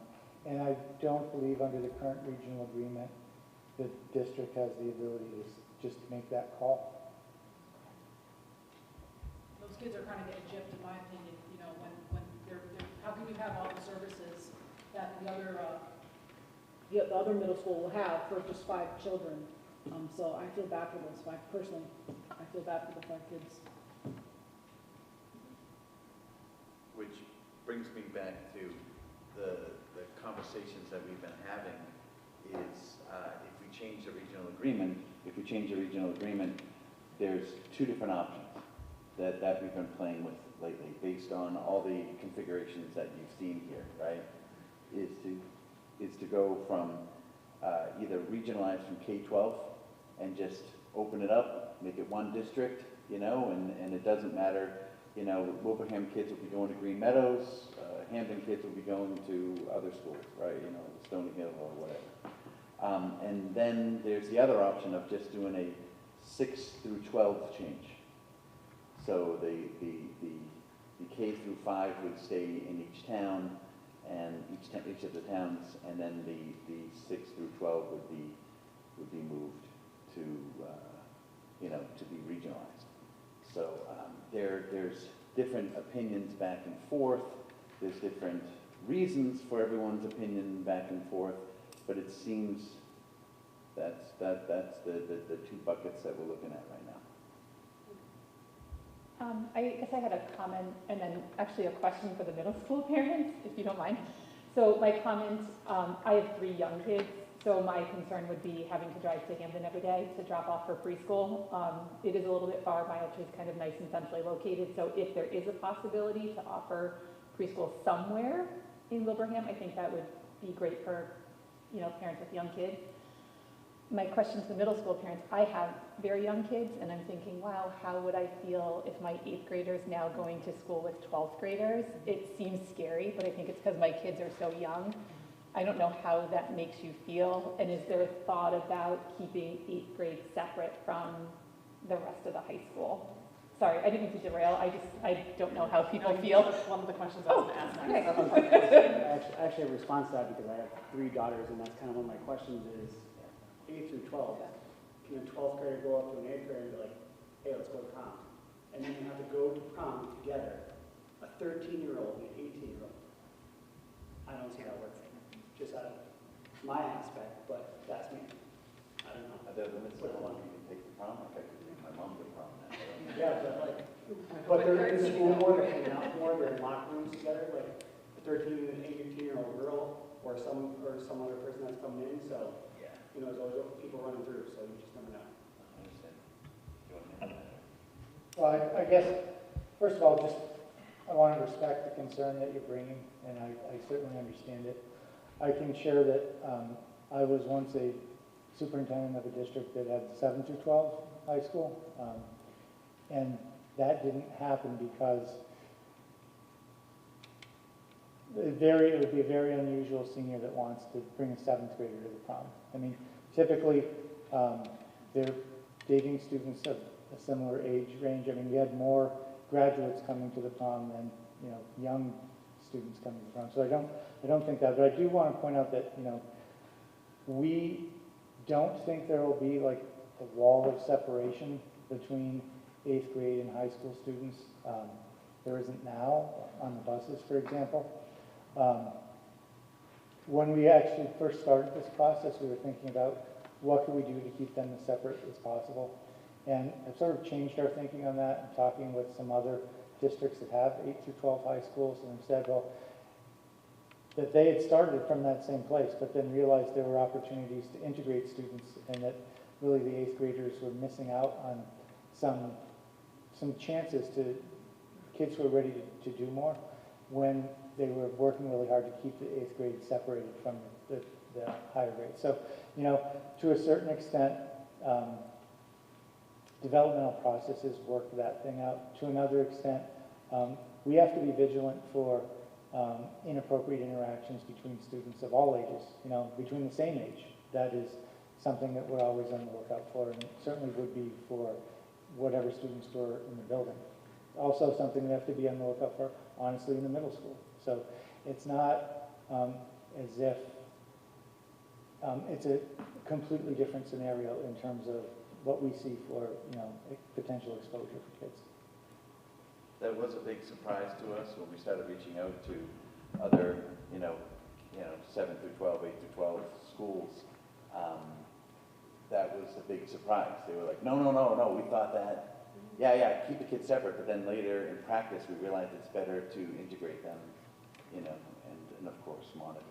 And I don't believe under the current regional agreement, the district has the ability to just make that call. Those kids are kind of getting gypped, in my opinion, you know, when they're, how can you have all the services that the other middle school will have for just 5 children? So I feel bad for those 5, personally. I feel bad for the 5 kids. Which brings me back to the conversations that we've been having is if we change the regional agreement, there's 2 different options that we've been playing with lately based on all the configurations that you've seen here, right? Is to go from either regionalize from K-12 and just open it up, make it one district, you know, and it doesn't matter. You know, Wilbraham kids will be going to Green Meadows, Hamden kids will be going to other schools, right? You know, Stony Hill or whatever. And then there's the other option of just doing a 6 through 12 change. So the K through 5 would stay in each town, and each of the towns, and then the 6 through 12 would be moved to to be regionalized. So there's different opinions back and forth. There's different reasons for everyone's opinion back and forth, but it seems that's the 2 buckets that we're looking at right now. I guess I had a comment and then actually a question for the middle school parents, if you don't mind. So my comment, I have 3 young kids, so my concern would be having to drive to Hamden every day to drop off for preschool. It is a little bit far. My Ultra is kind of nice and centrally located, so if there is a possibility to offer preschool somewhere in Wilbraham, I think that would be great for, parents with young kids. My question to the middle school parents, I have very young kids, and I'm thinking, wow, how would I feel if my 8th graders now going to school with 12th graders? It seems scary, but I think it's because my kids are so young. I don't know how that makes you feel, and is there a thought about keeping 8th grade separate from the rest of the high school? Sorry, I didn't mean to derail, I don't know how people feel. That's one of the questions I was going to ask next. Okay. I actually have a response to that because I have 3 daughters, and that's kind of one of my questions is, 8 through 12, can a 12th grader go up to an 8th grader and be like, hey, let's go to prom? And then you have to go to prom together, a 13-year-old and an 18-year-old. I don't see that working, just out of my aspect, but that's me. I don't know. Are there limits to how long you can take the prom? Like I could take my mom to prom now. Yeah, but they're in school more, they're hanging out more, they're in locker rooms together, like a 13 and an 18-year-old girl or some other person that's coming in, so. There's always people running through, so you just never know. I understand. You want to handle that? Well, I guess, first of all, I want to respect the concern that you're bringing, and I certainly understand it. I can share that I was once a superintendent of a district that had 7 through 12 high school, and that didn't happen because it would be a very unusual senior that wants to bring a 7th grader to the prom. I mean, typically, they're dating students of a similar age range. I mean, we had more graduates coming to the prom than, you know, young students coming to the prom. So I don't think that, but I do want to point out that, you know, we don't think there will be like a wall of separation between 8th grade and high school students. There isn't now on the buses, for example. When we actually first started this process, we were thinking about what could we do to keep them as separate as possible. And I've sort of changed our thinking on that, and talking with some other districts that have 8 through 12 high schools, and said, well, that they had started from that same place, but then realized there were opportunities to integrate students, and that really the 8th graders were missing out on some chances to kids who are ready to do more when they were working really hard to keep the 8th grade separated from the higher grades. So, you know, to a certain extent, developmental processes work that thing out. To another extent, we have to be vigilant for inappropriate interactions between students of all ages, you know, between the same age. That is something that we're always on the lookout for, and certainly would be for whatever students were in the building. Also something we have to be on the lookout for, honestly, in the middle school. So it's not as if it's a completely different scenario in terms of what we see for, you know, potential exposure for kids. That was a big surprise to us when we started reaching out to other, you know, 7 through 12, 8 through 12 schools. That was a big surprise. They were like, no, we thought that, yeah, keep the kids separate, but then later in practice we realized it's better to integrate them, you know, and of course monitor.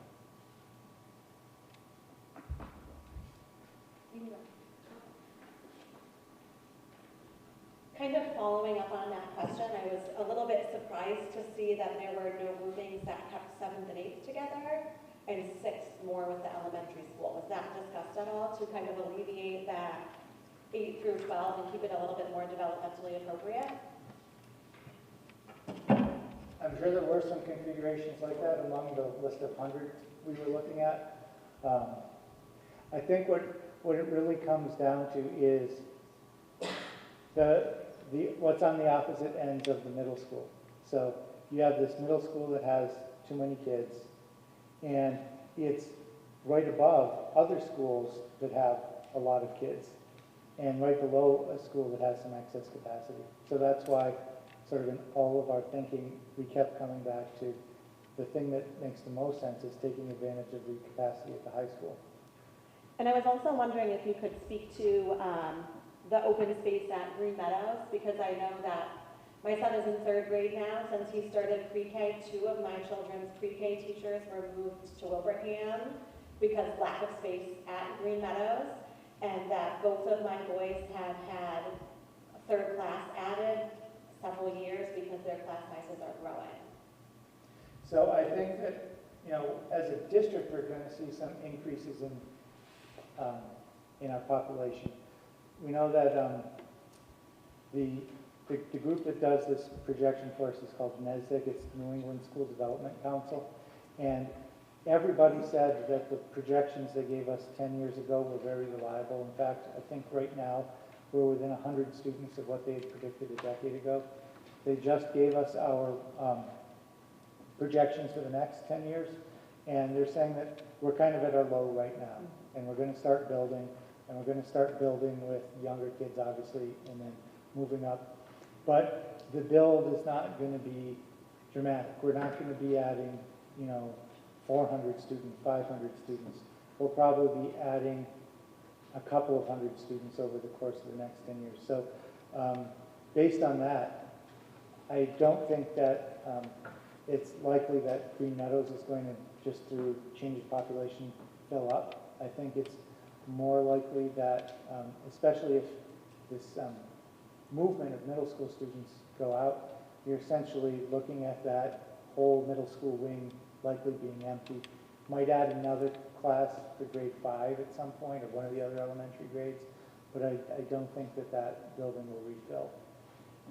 Kind of following up on that question, I was a little bit surprised to see that there were no groupings that kept 7th and 8th together and 6th more with the elementary school. Was that discussed at all to kind of alleviate that 8 through 12 and keep it a little bit more developmentally appropriate? I'm sure there were some configurations like that among the list of hundreds we were looking at. I think what it really comes down to is what's on the opposite ends of the middle school. So you have this middle school that has too many kids, and it's right above other schools that have a lot of kids, and right below a school that has some excess capacity. So that's why sort of in all of our thinking, we kept coming back to the thing that makes the most sense is taking advantage of the capacity at the high school. And I was also wondering if you could speak to the open space at Green Meadows, because I know that my son is in 3rd grade now. Since he started pre-K, 2 of my children's pre-K teachers were moved to Wilbraham because lack of space at Green Meadows, and that both of my boys have had a 3rd class added several years because their class sizes are growing. So I think that, you know, as a district, we're going to see some increases in our population. We know that the group that does this projection for us is called NESDIC. It's New England School Development Council. And everybody said that the projections they gave us 10 years ago were very reliable. In fact, I think right now we're within 100 students of what they had predicted a decade ago. They just gave us our projections for the next 10 years. And they're saying that we're kind of at our low right now. And we're going to start building. And we're going to start building with younger kids, obviously, and then moving up. But the build is not going to be dramatic. We're not going to be adding, you know, 400 students, 500 students. We'll probably be adding a couple of hundred students over the course of the next 10 years. So based on that, I don't think that it's likely that Green Meadows is going to, just through change of population, fill up. I think it's more likely that, especially if this movement of middle school students go out, you're essentially looking at that whole middle school wing likely being empty. Might add another class for grade 5 at some point, or one of the other elementary grades, but I don't think that that building will refill.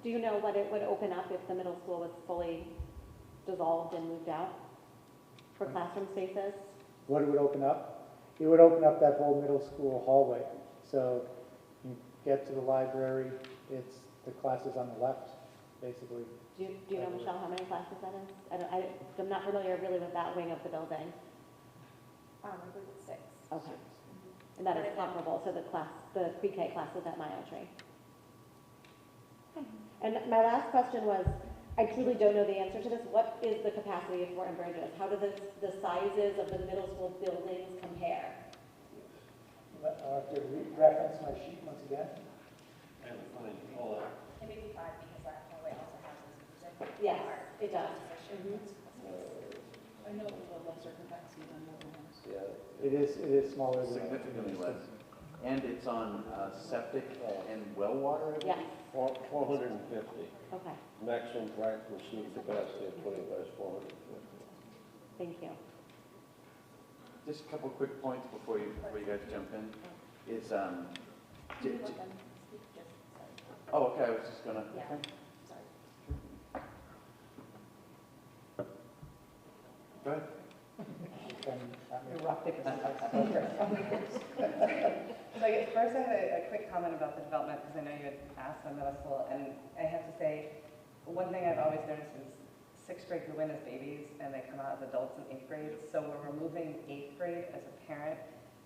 Do you know what it would open up if the middle school was fully dissolved and moved out for classroom spaces? What it would open up? It would open up that whole middle school hallway. So you get to the library, it's the classes on the left, basically. Do you know, Michelle, how many classes that is? I'm not familiar really with that wing of the building. I believe it's 6. Okay. And that is comparable to the pre-K classes at my tree. And my last question was, I truly don't know the answer to this. What is the capacity of Fort and Bridges? How do the sizes of the middle school buildings compare? I'll have to reference my sheet once again. And all that. It may be 5 because that hallway also houses music. Yes, it does. I know the lesser capacity than Wilbraham's. Yeah. It is smaller than. Significantly less. And it's on septic and well water, I believe? Yes, 450. okay, Maximum practical seat capacity of 25 is 450. thank you. Just a couple quick points before you guys jump in. Is, oh, okay, I was just gonna. Yeah. Okay. Go ahead. Rock, paper, scissors. So first I had a quick comment about the development, because I know you had asked on middle school, and I have to say, one thing I've always noticed is 6th grade go in as babies, and they come out as adults in 8th grade. So we're removing 8th grade as a parent.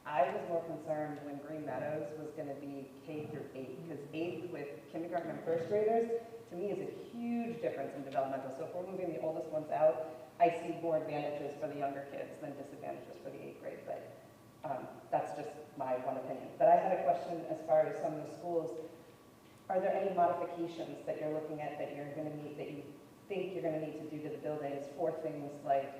I was more concerned when Green Meadows was going to be K through 8, because 8th with kindergarten and 1st graders, to me, is a huge difference in developmental. So if we're moving the oldest ones out, I see more advantages for the younger kids than disadvantages for the 8th grade, but that's just my one opinion. But I had a question as far as some of the schools. Are there any modifications that you're looking at that you're going to need, that you think you're going to need to do to the buildings for things like,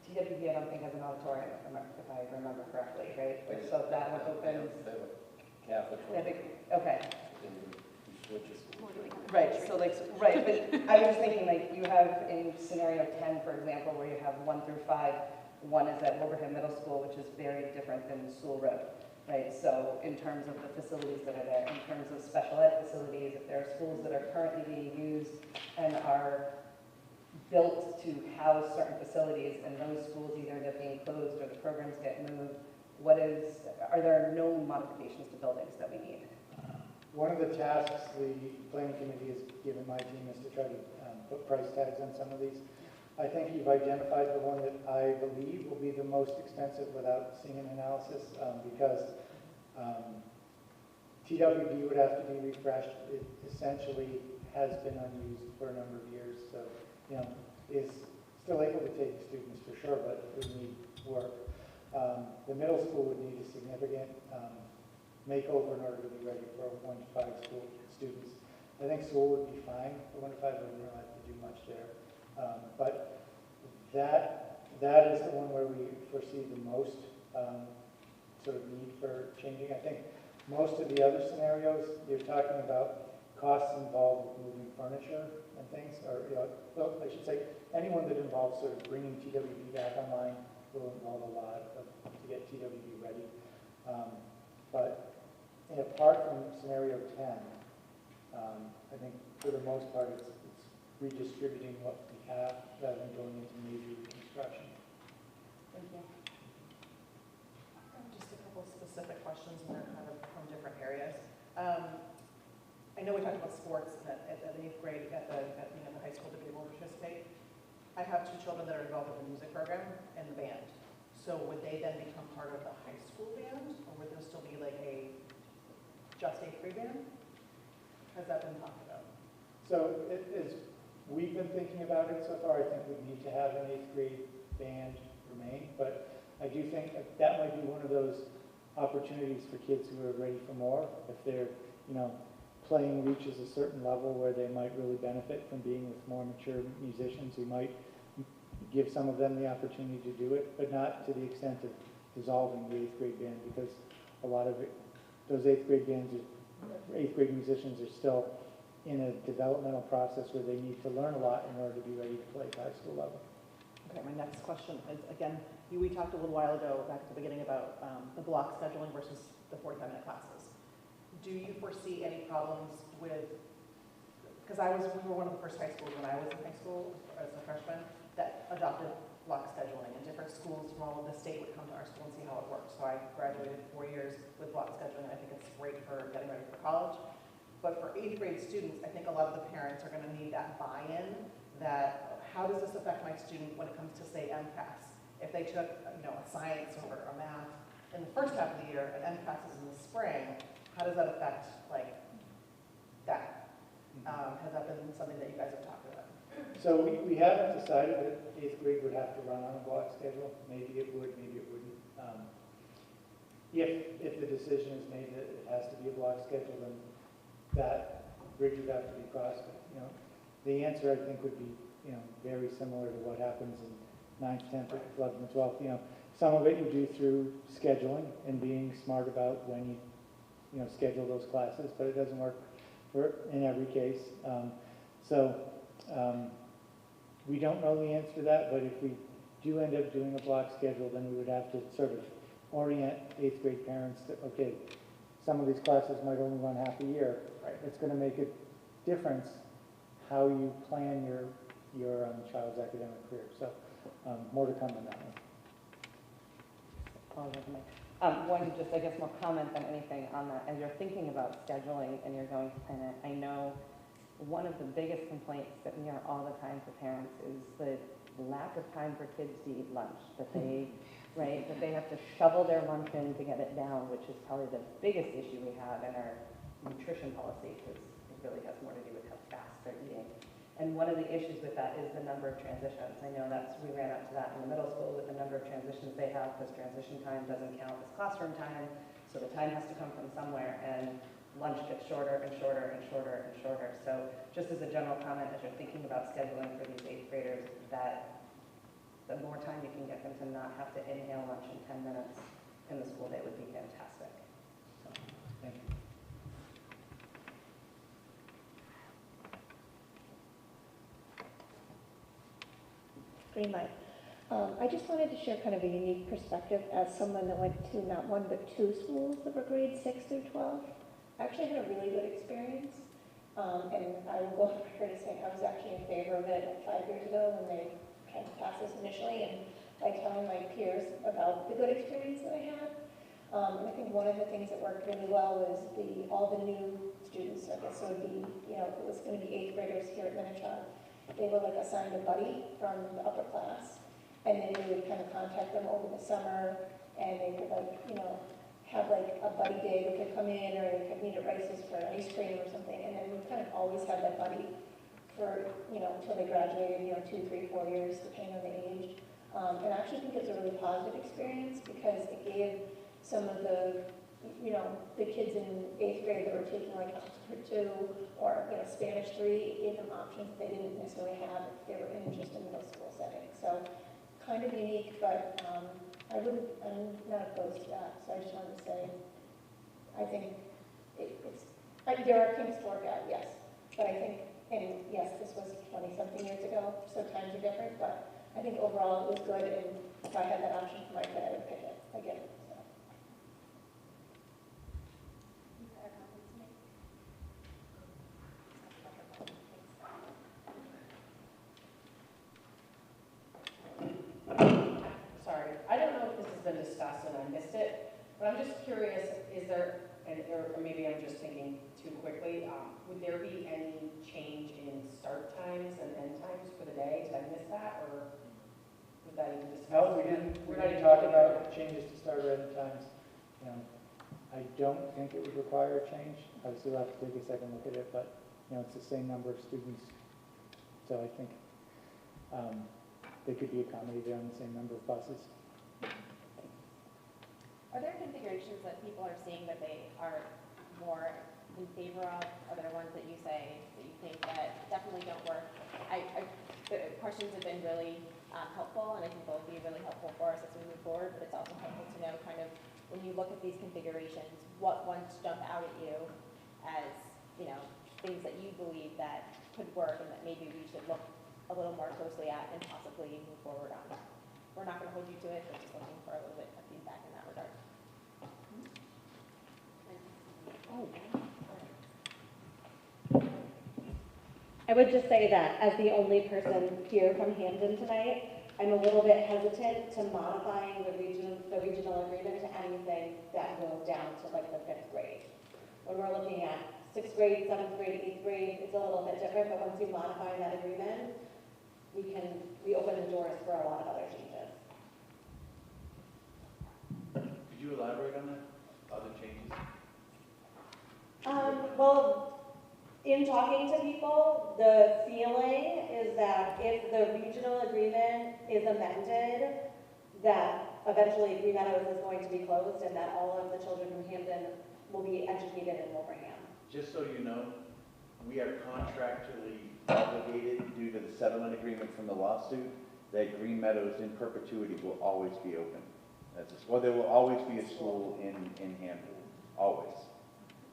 TWB I don't think has an auditorium, if I remember correctly, right? So that one opens. Okay. Right, so like, right, but I was just thinking, like, you have in scenario 10, for example, where you have 1 through 5, one is at Wilbraham Middle School, which is very different than Sewell Road, right? So in terms of the facilities that are there, in terms of special ed facilities, if there are schools that are currently being used and are built to house certain facilities, and those schools either end up being closed or the programs get moved, are there no modifications to buildings that we need? One of the tasks the planning committee has given my team is to try to put price tags on some of these. I think you've identified the one that I believe will be the most expensive without seeing an analysis, because TWB would have to be refreshed. It essentially has been unused for a number of years, so, is still able to take students for sure, but it would need work. The middle school would need a significant makeover in order to be ready for a 1 to 5 school students. I think Sewell would be fine for 1 to 5, wouldn't really have to do much there. But that is the one where we foresee the most sort of need for changing. I think most of the other scenarios, you're talking about costs involved with moving furniture and things, or, well, I should say, anyone that involves sort of bringing TWB back online will involve a lot to get TWB ready. But apart from scenario 10, I think for the most part it's redistributing what we have rather than going into major reconstruction. Thank you. Just a couple specific questions, and they're kind of from different areas. I know we talked about sports at the 8th grade at the high school to be able to participate. I have 2 children that are involved in the music program and the band. So would they then become part of the high school band, or would there still be like a just 8th grade band? Has that been talked about? So as we've been thinking about it so far, I think we need to have an 8th grade band remain, but I do think that might be one of those opportunities for kids who are ready for more. If they're, playing reaches a certain level where they might really benefit from being with more mature musicians, who might give some of them the opportunity to do it, but not to the extent of dissolving the 8th grade band, because a lot of those 8th grade bands, 8th grade musicians are still in a developmental process where they need to learn a lot in order to be ready to play at high school level. Okay, my next question is, again, we talked a little while ago, back at the beginning, about the block scheduling versus the 45-minute classes. Do you foresee any problems with, because we were one of the first high schools when I was in high school as a freshman that adopted block scheduling, and different schools from all over the state would come to our school and see how it works. So I graduated 4 years with block scheduling, and I think it's great for getting ready for college. But for 8th grade students, I think a lot of the parents are gonna need that buy-in, that how does this affect my student when it comes to, say, MCAS? If they took, a science or a math in the first half of the year and MCAS is in the spring, how does that affect, that? Has that been something that you guys have talked about? So we haven't decided that 8th grade would have to run on a block schedule. Maybe it would, maybe it wouldn't. If the decision is made that it has to be a block schedule, then that bridge would have to be crossed. But, the answer I think would be, very similar to what happens in 9th, 10th, 11th, and 12th. Some of it you do through scheduling and being smart about when you schedule those classes, but it doesn't work in every case. We don't know the answer to that, but if we do end up doing a block schedule, then we would have to sort of orient 8th grade parents that, okay, some of these classes might only run half a year. Right. It's going to make a difference how you plan your child's academic career. So more to come on that one. One, just I guess more comment than anything on that. As you're thinking about scheduling and you're going to plan it, I know one of the biggest complaints that we hear all the time for parents is the lack of time for kids to eat lunch, that they, that they have to shovel their lunch in to get it down, which is probably the biggest issue we have in our nutrition policy, because it really has more to do with how fast they're eating. And one of the issues with that is the number of transitions. I know we ran up to that in the middle school with the number of transitions they have, because transition time doesn't count as classroom time, so the time has to come from somewhere, and lunch gets shorter and shorter and shorter and shorter. So just as a general comment, as you're thinking about scheduling for these 8th graders, that the more time you can get them to not have to inhale lunch in 10 minutes in the school day would be fantastic. So, thank you. Green light. I just wanted to share kind of a unique perspective as someone that went to not one but 2 schools that were grades 6 through 12. I actually had a really good experience, and I will go on record as saying I was actually in favor of it 5 years ago when they tried to pass this initially, and by telling my peers about the good experience that I had. And I think one of the things that worked really well was all the new students, I guess, so it would be, if it was going to be 8th graders here at Minichog, they were assigned a buddy from the upper class, and then we would kind of contact them over the summer, and they could have a buddy day. They could come in, or they could meet at Rice's for ice cream or something, and then we kind of always had that buddy for until they graduated, 2, 3, 4 years, depending on the age. And I actually think it's a really positive experience because it gave some of the the kids in 8th grade that were taking Algebra 2 or Spanish 3, it gave them options they didn't necessarily have if they were in just a middle school setting. So kind of unique, but I'm not opposed to that. So I just wanted to say, I think there are things to work out, yes. But I think, and yes, this was 20-something years ago, so times are different, but I think overall it was good, and if I had that option for my kid, I would pick it again. So. Sorry, I don't know if this has been discussed and I missed it, but I'm just curious, is there, or maybe I'm just thinking too quickly, would there be any change in start times and end times for the day? Did I miss that, or was that even discussed? No, we didn't talk about changes to start or end times. I don't think it would require a change. Obviously, we'll have to take a second look at it, but it's the same number of students, so I think they could be accommodated on the same number of buses. Are there configurations that people are seeing that they are more in favor of? Are there ones that you say that you think that definitely don't work? The questions have been really helpful, and I think they'll be really helpful for us as we move forward, but it's also helpful to know kind of when you look at these configurations, what ones jump out at you as, things that you believe that could work and that maybe we should look a little more closely at and possibly move forward on. We're not going to hold you to it, but just looking for a little bit of feedback in that regard. I would just say that as the only person here from Hamden tonight, I'm a little bit hesitant to modifying the regional agreement to anything that goes down to the 5th grade. When we're looking at 6th grade, 7th grade, 8th grade, it's a little bit different, but once you modify that agreement, we open the doors for a lot of other changes. Could you elaborate on that? Other changes? Well, in talking to people, the feeling is that if the regional agreement is amended, that eventually Green Meadows is going to be closed and that all of the children from Hampden will be educated in Wilbraham. Just so you know, we are contractually obligated due to the settlement agreement from the lawsuit that Green Meadows in perpetuity will always be open. Well, there will always be a school in Hampden, always.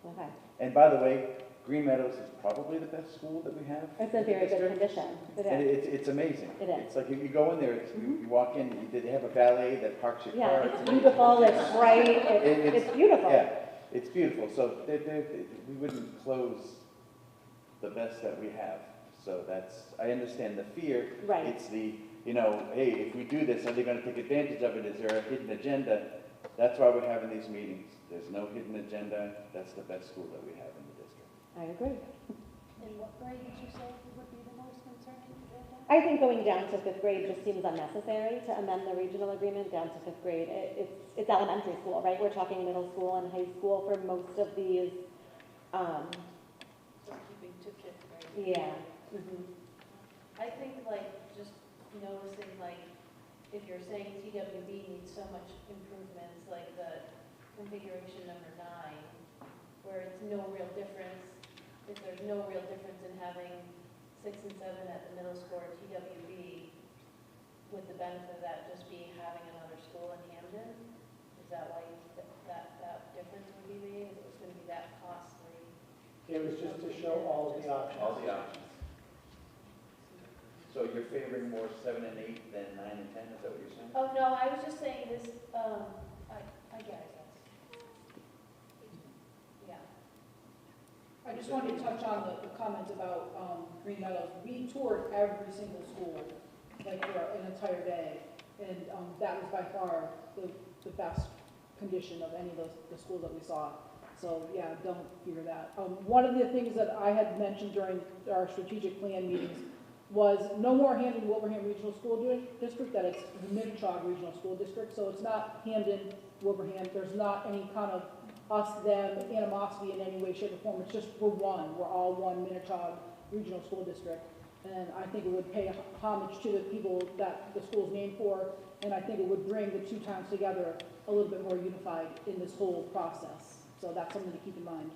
Okay. And by the way, Green Meadows is probably the best school that we have. It's in very good condition. And it's amazing. It is. It's like if you go in there, you walk in, they have a valet that parks your car. Yeah, it's beautiful, it's bright, it's beautiful. Yeah, it's beautiful. So we wouldn't close the best that we have. So I understand the fear. Right. It's hey, if we do this, are they going to take advantage of it? Is there a hidden agenda? That's why we're having these meetings. There's no hidden agenda. That's the best school that we have in the district. I agree. In what grade did you say would be the most concerning? I think going down to 5th grade just seems unnecessary to amend the regional agreement down to 5th grade. It's elementary school, right? We're talking middle school and high school for most of these. So keeping to 5th grade. Yeah. Mm-hmm. I think just noticing if you're saying TWB needs so much improvements, like the configuration number 9, where it's no real difference, if there's no real difference in having 6 and 7 at the middle school or TWB, with the benefit of that just being having another school in Hampden, is that why that difference would be made? If it was going to be that costly? It was just to show all of the options. All the options. So you're favoring more 7 and 8 than 9 and 10? Is that what you're saying? Oh, no, I was just saying this, I get it. Yeah. I just wanted to touch on the comment about Green Meadows. We toured every single school, for an entire day, and that was by far the best condition of any of the schools that we saw. So, yeah, don't fear that. One of the things that I had mentioned during our strategic plan meetings was no more Hampden Wilbraham Regional School District, that it's the Minichog Regional School District. So it's not Hampden, Wilbraham. There's not any kind of us, them, animosity in any way, shape, or form. It's just we're one. We're all one Minichog Regional School District. And I think it would pay homage to the people that the school is named for, and I think it would bring the two towns together a little bit more unified in this whole process. So that's something to keep in mind.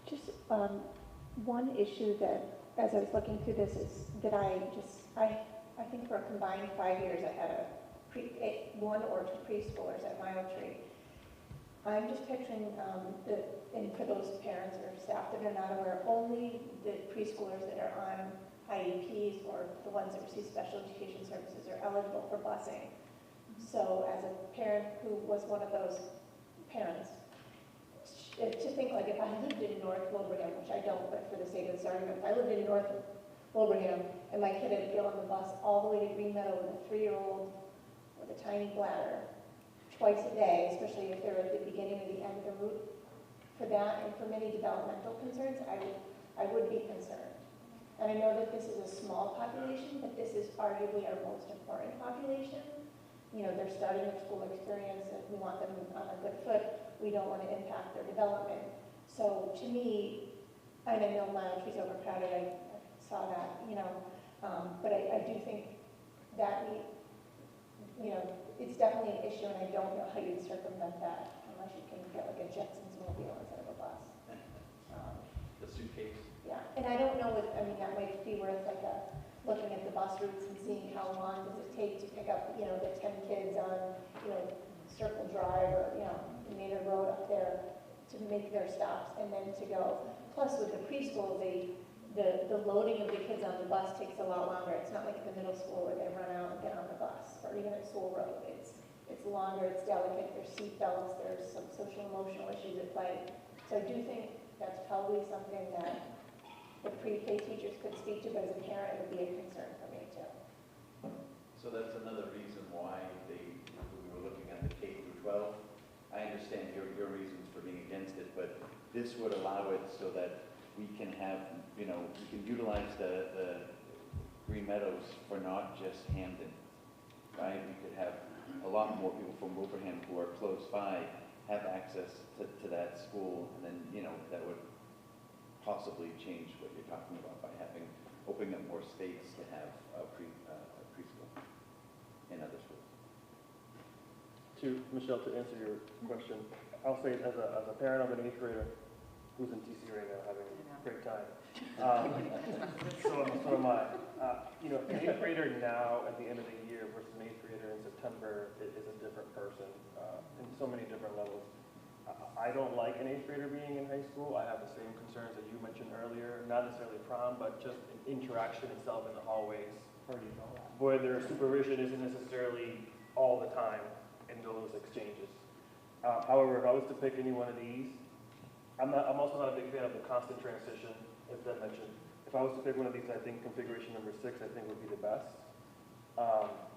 Just one issue that, as I was looking through this, is that I think for a combined 5 years, I had one or two preschoolers at Mile Tree. I'm just picturing, and for those parents or staff that are not aware, only the preschoolers that are on IEPs or the ones that receive special education services are eligible for busing. So as a parent who was one of those parents, to think if I lived in North Wilbraham, which I don't, but for the sake of this argument, if I lived in North Wilbraham and my kid had to get on the bus all the way to Green Meadow with a 3-year-old with a tiny bladder twice a day, especially if they're at the beginning or the end of the route, for that and for many developmental concerns, I would be concerned. And I know that this is a small population, but this is arguably our most important population. They're starting their school experience and we want them on a good foot. We don't want to impact their development. So to me, and I know Mile Tree's overcrowded, I saw that, but I do think that it's definitely an issue, and I don't know how you'd circumvent that unless you can get a Jetsons mobile instead of a bus. The suitcase. Yeah, and I don't know that might be worth looking at the bus routes and seeing how long does it take to pick up, the 10 kids on, Circle Drive or, Maynard Road up there to make their stops and then to go. Plus with the preschool, the loading of the kids on the bus takes a lot longer. It's not like the middle school where they run out and get on the bus, or even at School Road. It's longer, it's delicate, there's seat belts, there's some social emotional issues at play. So I do think that's probably something that the pre-K teachers could speak to, but as a parent, it would be a concern for me too. So that's another reason why we were looking at the K through 12. I understand your reasons for being against it, but this would allow it so that we can have, we can utilize the Green Meadows for not just Hamden, right? We could have a lot more people from Wilbraham who are close by have access to that school, and then, that would possibly change what you're talking about by opening up more space to have a preschool in other schools. To Michelle, to answer your question, I'll say as a parent of an 8th grader who's in TC right now having a great time. So am I. An 8th grader now at the end of the year versus an 8th grader in September is a different person in so many different levels. I don't like an 8th grader being in high school. I have the same concerns that you mentioned earlier, not necessarily prom, but just interaction itself in the hallways, where their supervision isn't necessarily all the time in those exchanges. However, if I was to pick any one of these, I'm also not a big fan of the constant transition, as Deb mentioned. If I was to pick one of these, I think configuration number 6, I think would be the best.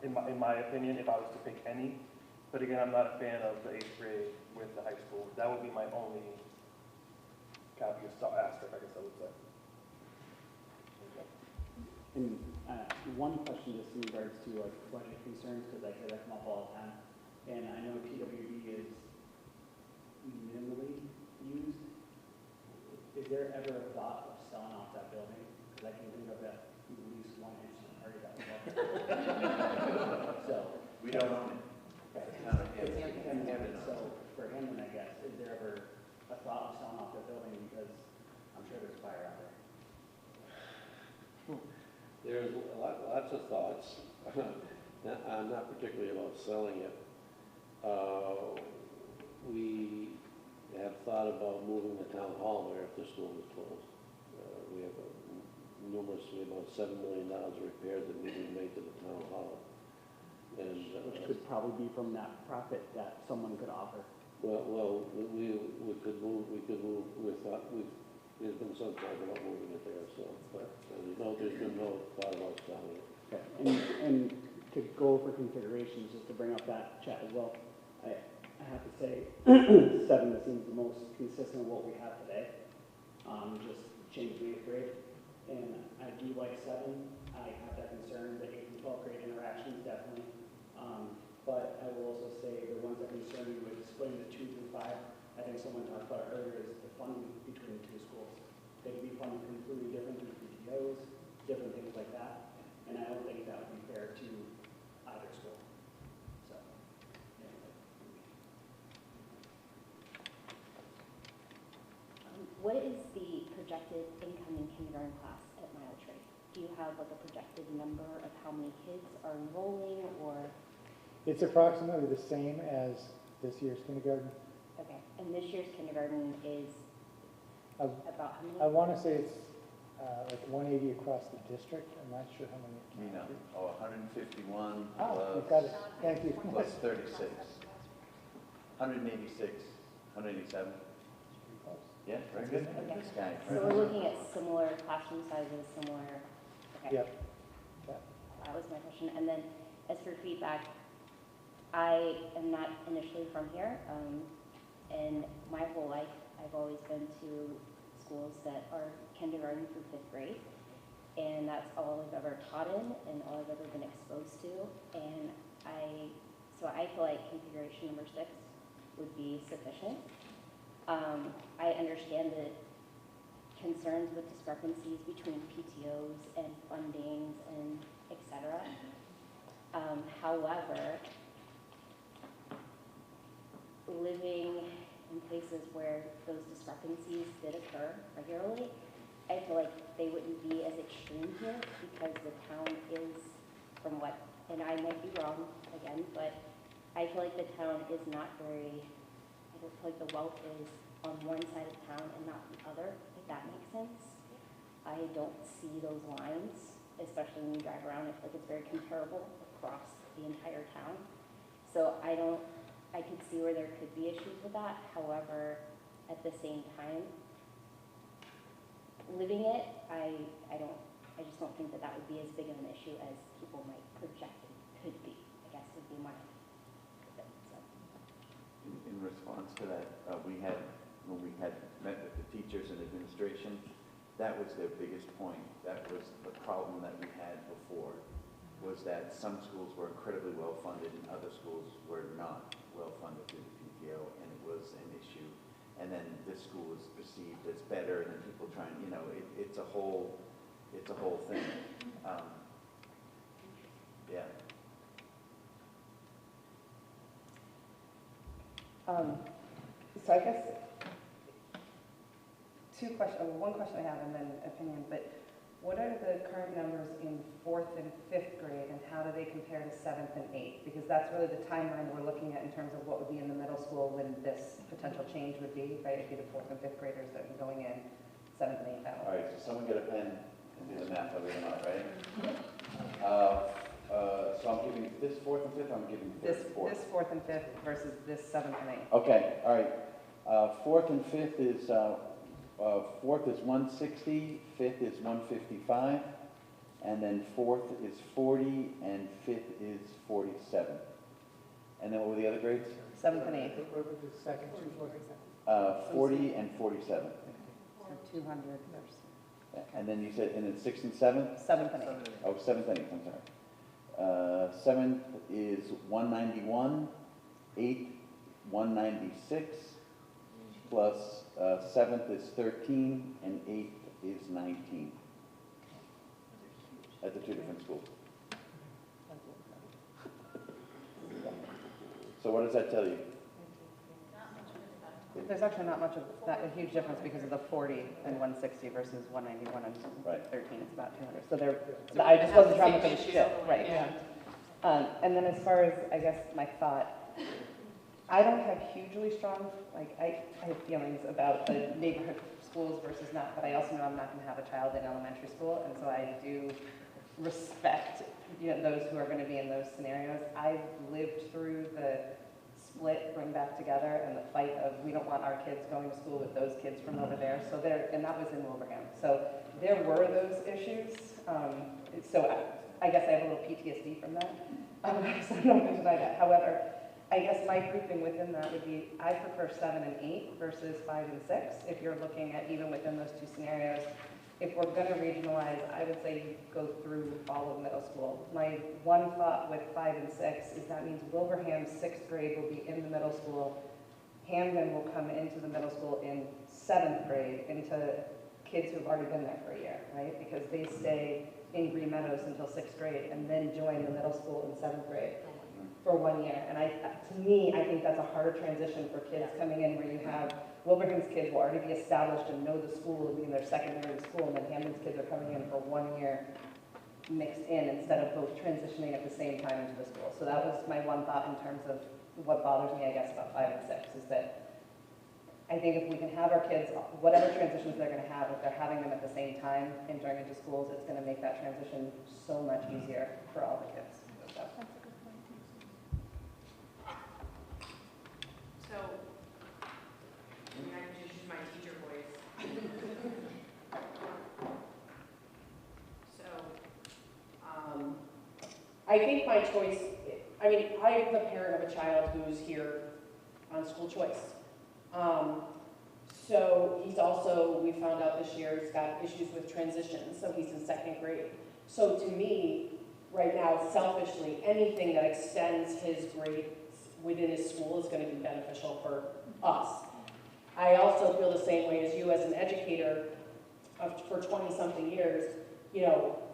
In my opinion, if I was to pick any. But again, I'm not a fan of the 8th grade with the high school. That would be my only asterisk, I guess I would say. And one question just in regards to like budget concerns, because I hear that come up all the time. And I know TWB is minimally used. Is there ever a thought of selling off that building? Because I can think of at least one incident already that was up. So We don't own it. so for Hamden, I guess, is there ever a thought of selling off that building? Because I'm sure there's fire out there. There's lots of thoughts, not particularly about selling it. We have thought about moving the town hall there if the school was closed. We have about $7 million of repairs that need to be made to the town hall. And Which could probably be from that profit that someone could offer. well, we could move. There's been some talk about moving it there, so, but there's been no thought about selling it. Okay. And to go for configurations, just to bring up that chat as well, I have to say 7 seems the most consistent with what we have today. Just change the 8th grade. And I do like 7. I have that concern, the 8th and 12th grade interactions definitely. But I will also say the ones that concern me with splitting the 2 through 5, I think someone talked about earlier, is the funding between the two schools. They can be funded completely different through PTOs, different things like that. And I don't think that would be fair to either school. So, anyway. What is the projected incoming kindergarten class at Mile Tree? Do you have like a projected number of how many kids are enrolling, or? It's approximately the same as this year's kindergarten. Okay, and this year's kindergarten is about how many? I want to say it's like 180 across the district. I'm not sure how many. 151 Oh, you've got it. Thank you. plus 36. 186, 187. Yeah, very good. Okay. This guy. So we're looking at similar classroom sizes, similar, okay. Yep. That was my question. And then as for feedback, I am not initially from here, and my whole life I've always been to schools that are kindergarten through 5th grade, and that's all I've ever taught in and all I've ever been exposed to. And so I feel like configuration number 6 would be sufficient. I understand the concerns with discrepancies between PTOs and fundings and et cetera. However, living in places where those discrepancies did occur regularly, I feel like they wouldn't be as extreme here because the town is, from what, and I might be wrong again, but I feel like the town is not very, I just feel like the wealth is on one side of town and not the other, if that makes sense. I don't see those lines, especially when you drive around. I feel like it's very comparable across the entire town. So I could see where there could be issues with that. However, at the same time, living it, I just don't think that that would be as big of an issue as people might project it could be, I guess would be my thing, so. in response to that, when we had met with the teachers and administration, that was their biggest point. That was the problem that we had before, was that some schools were incredibly well-funded and other schools were not well-funded through the PTO, and it was an issue. And then this school is perceived as better, and then people trying, it's a whole thing. Yeah. So I guess one question I have and then opinion, but what are the current numbers in 4th and 5th grade and how do they compare to 7th and 8th? Because that's really the timeline we're looking at in terms of what would be in the middle school when this potential change would be, right? It'd be the 4th and 5th graders that would be going in, 7th and 8th out. All right, so someone get a pen and do the math, believe it or not, right? So I'm giving this 4th and 5th, I'm giving This 4th. 4th and 5th versus this 7th and 8th. Okay, all right. 4th and 5th is, 4th is 160, 5th is 155, and then 4th is 40, and 5th is 47. And then what were the other grades? 7th and 8th. What were the second two? 40 and 47. So 200 versus. And then you said, and then 6th and 7th? 7th and 8th. Oh, 7th and 8th, I'm sorry. 7th is 191, 8th, 196, plus 7th is 13, and 8th is 19. At the two different schools. So what does that tell you? There's actually not much of that, a huge difference because of the 40 and 160 versus 191 and Right. 13, it's about 200. So I just wasn't trying to make a shift, right. Yeah. And then as far as, I guess, my thought, I don't have hugely strong, I have feelings about the neighborhood schools versus not, but I also know I'm not going to have a child in elementary school, and so I do respect, those who are going to be in those scenarios. I've lived through the split, bring back together, and the fight of we don't want our kids going to school with those kids from over there. So and that was in Wilbraham. So there were those issues. So I guess I have a little PTSD from that. So I'm not going to deny that. However, I guess my grouping within that would be I prefer 7 and 8 versus 5 and 6. If you're looking at even within those two scenarios, if we're going to regionalize, I would say you go through all of middle school. My one thought with 5 and 6 is that means Wilbraham's 6th grade will be in the middle school. Hamden will come into the middle school in 7th grade into kids who've already been there for a year, right? Because they stay in Green Meadows until 6th grade and then join the middle school in 7th grade for 1 year. And to me, I think that's a harder transition for kids coming in where you have Wilbraham's kids will already be established and know the school and be in their second year of school, and then Hamden's kids are coming in for 1 year mixed in instead of both transitioning at the same time into the school. So that was my one thought in terms of what bothers me, I guess, about 5 and 6 is that I think if we can have our kids, whatever transitions they're going to have, if they're having them at the same time entering into schools, it's going to make that transition so much easier for all the kids. So. So, I can just use my teacher voice. So, I think my choice, I'm the parent of a child who's here on school choice. So he's also, we found out this year, he's got issues with transition, so he's in 2nd grade. So to me, right now, selfishly, anything that extends his grades within his school is going to be beneficial for us. I also feel the same way as you as an educator for 20-something years,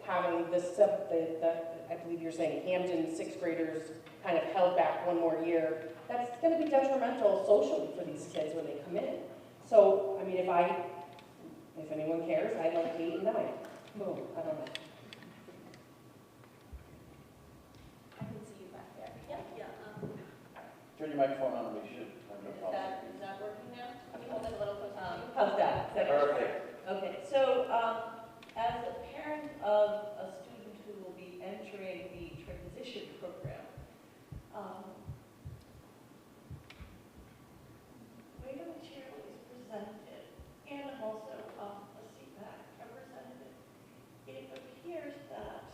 having this stuff that I believe you're saying Hamden 6th graders kind of held back 1 more year. That's going to be detrimental socially for these kids when they come in. So, if anyone cares, I'd like 8 and 9. Boom, I don't know. I can see you back there. Yeah. Turn your microphone on, we should have no problem. Is that working now? Can you hold it a little closer? How's that? Perfect. Okay, so as a parent of a student who will be entering the transition program, the way the material is presented, and I'm also a CPAC representative, it appears that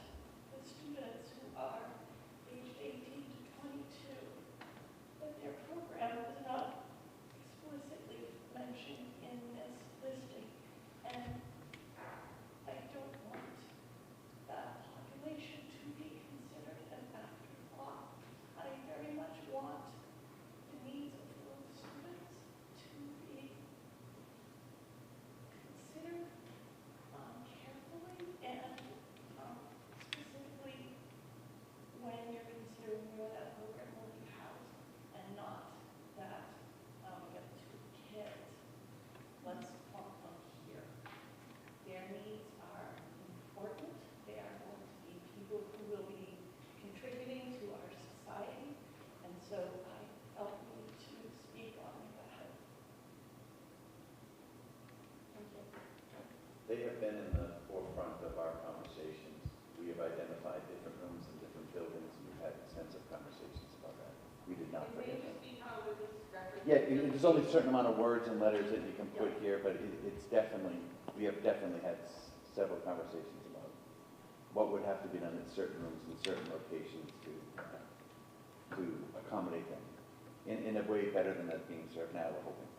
the students who are aged 18 to 22, that their program is not They have been in the forefront of our conversations. We have identified different rooms in different buildings, and we've had extensive conversations about that. We did not forget that. Yeah, there's only a certain amount of words and letters that you can put here, but it's definitely, we have definitely had several conversations about what would have to be done in certain rooms in certain locations to accommodate them in a way better than that's being served now, we're hoping.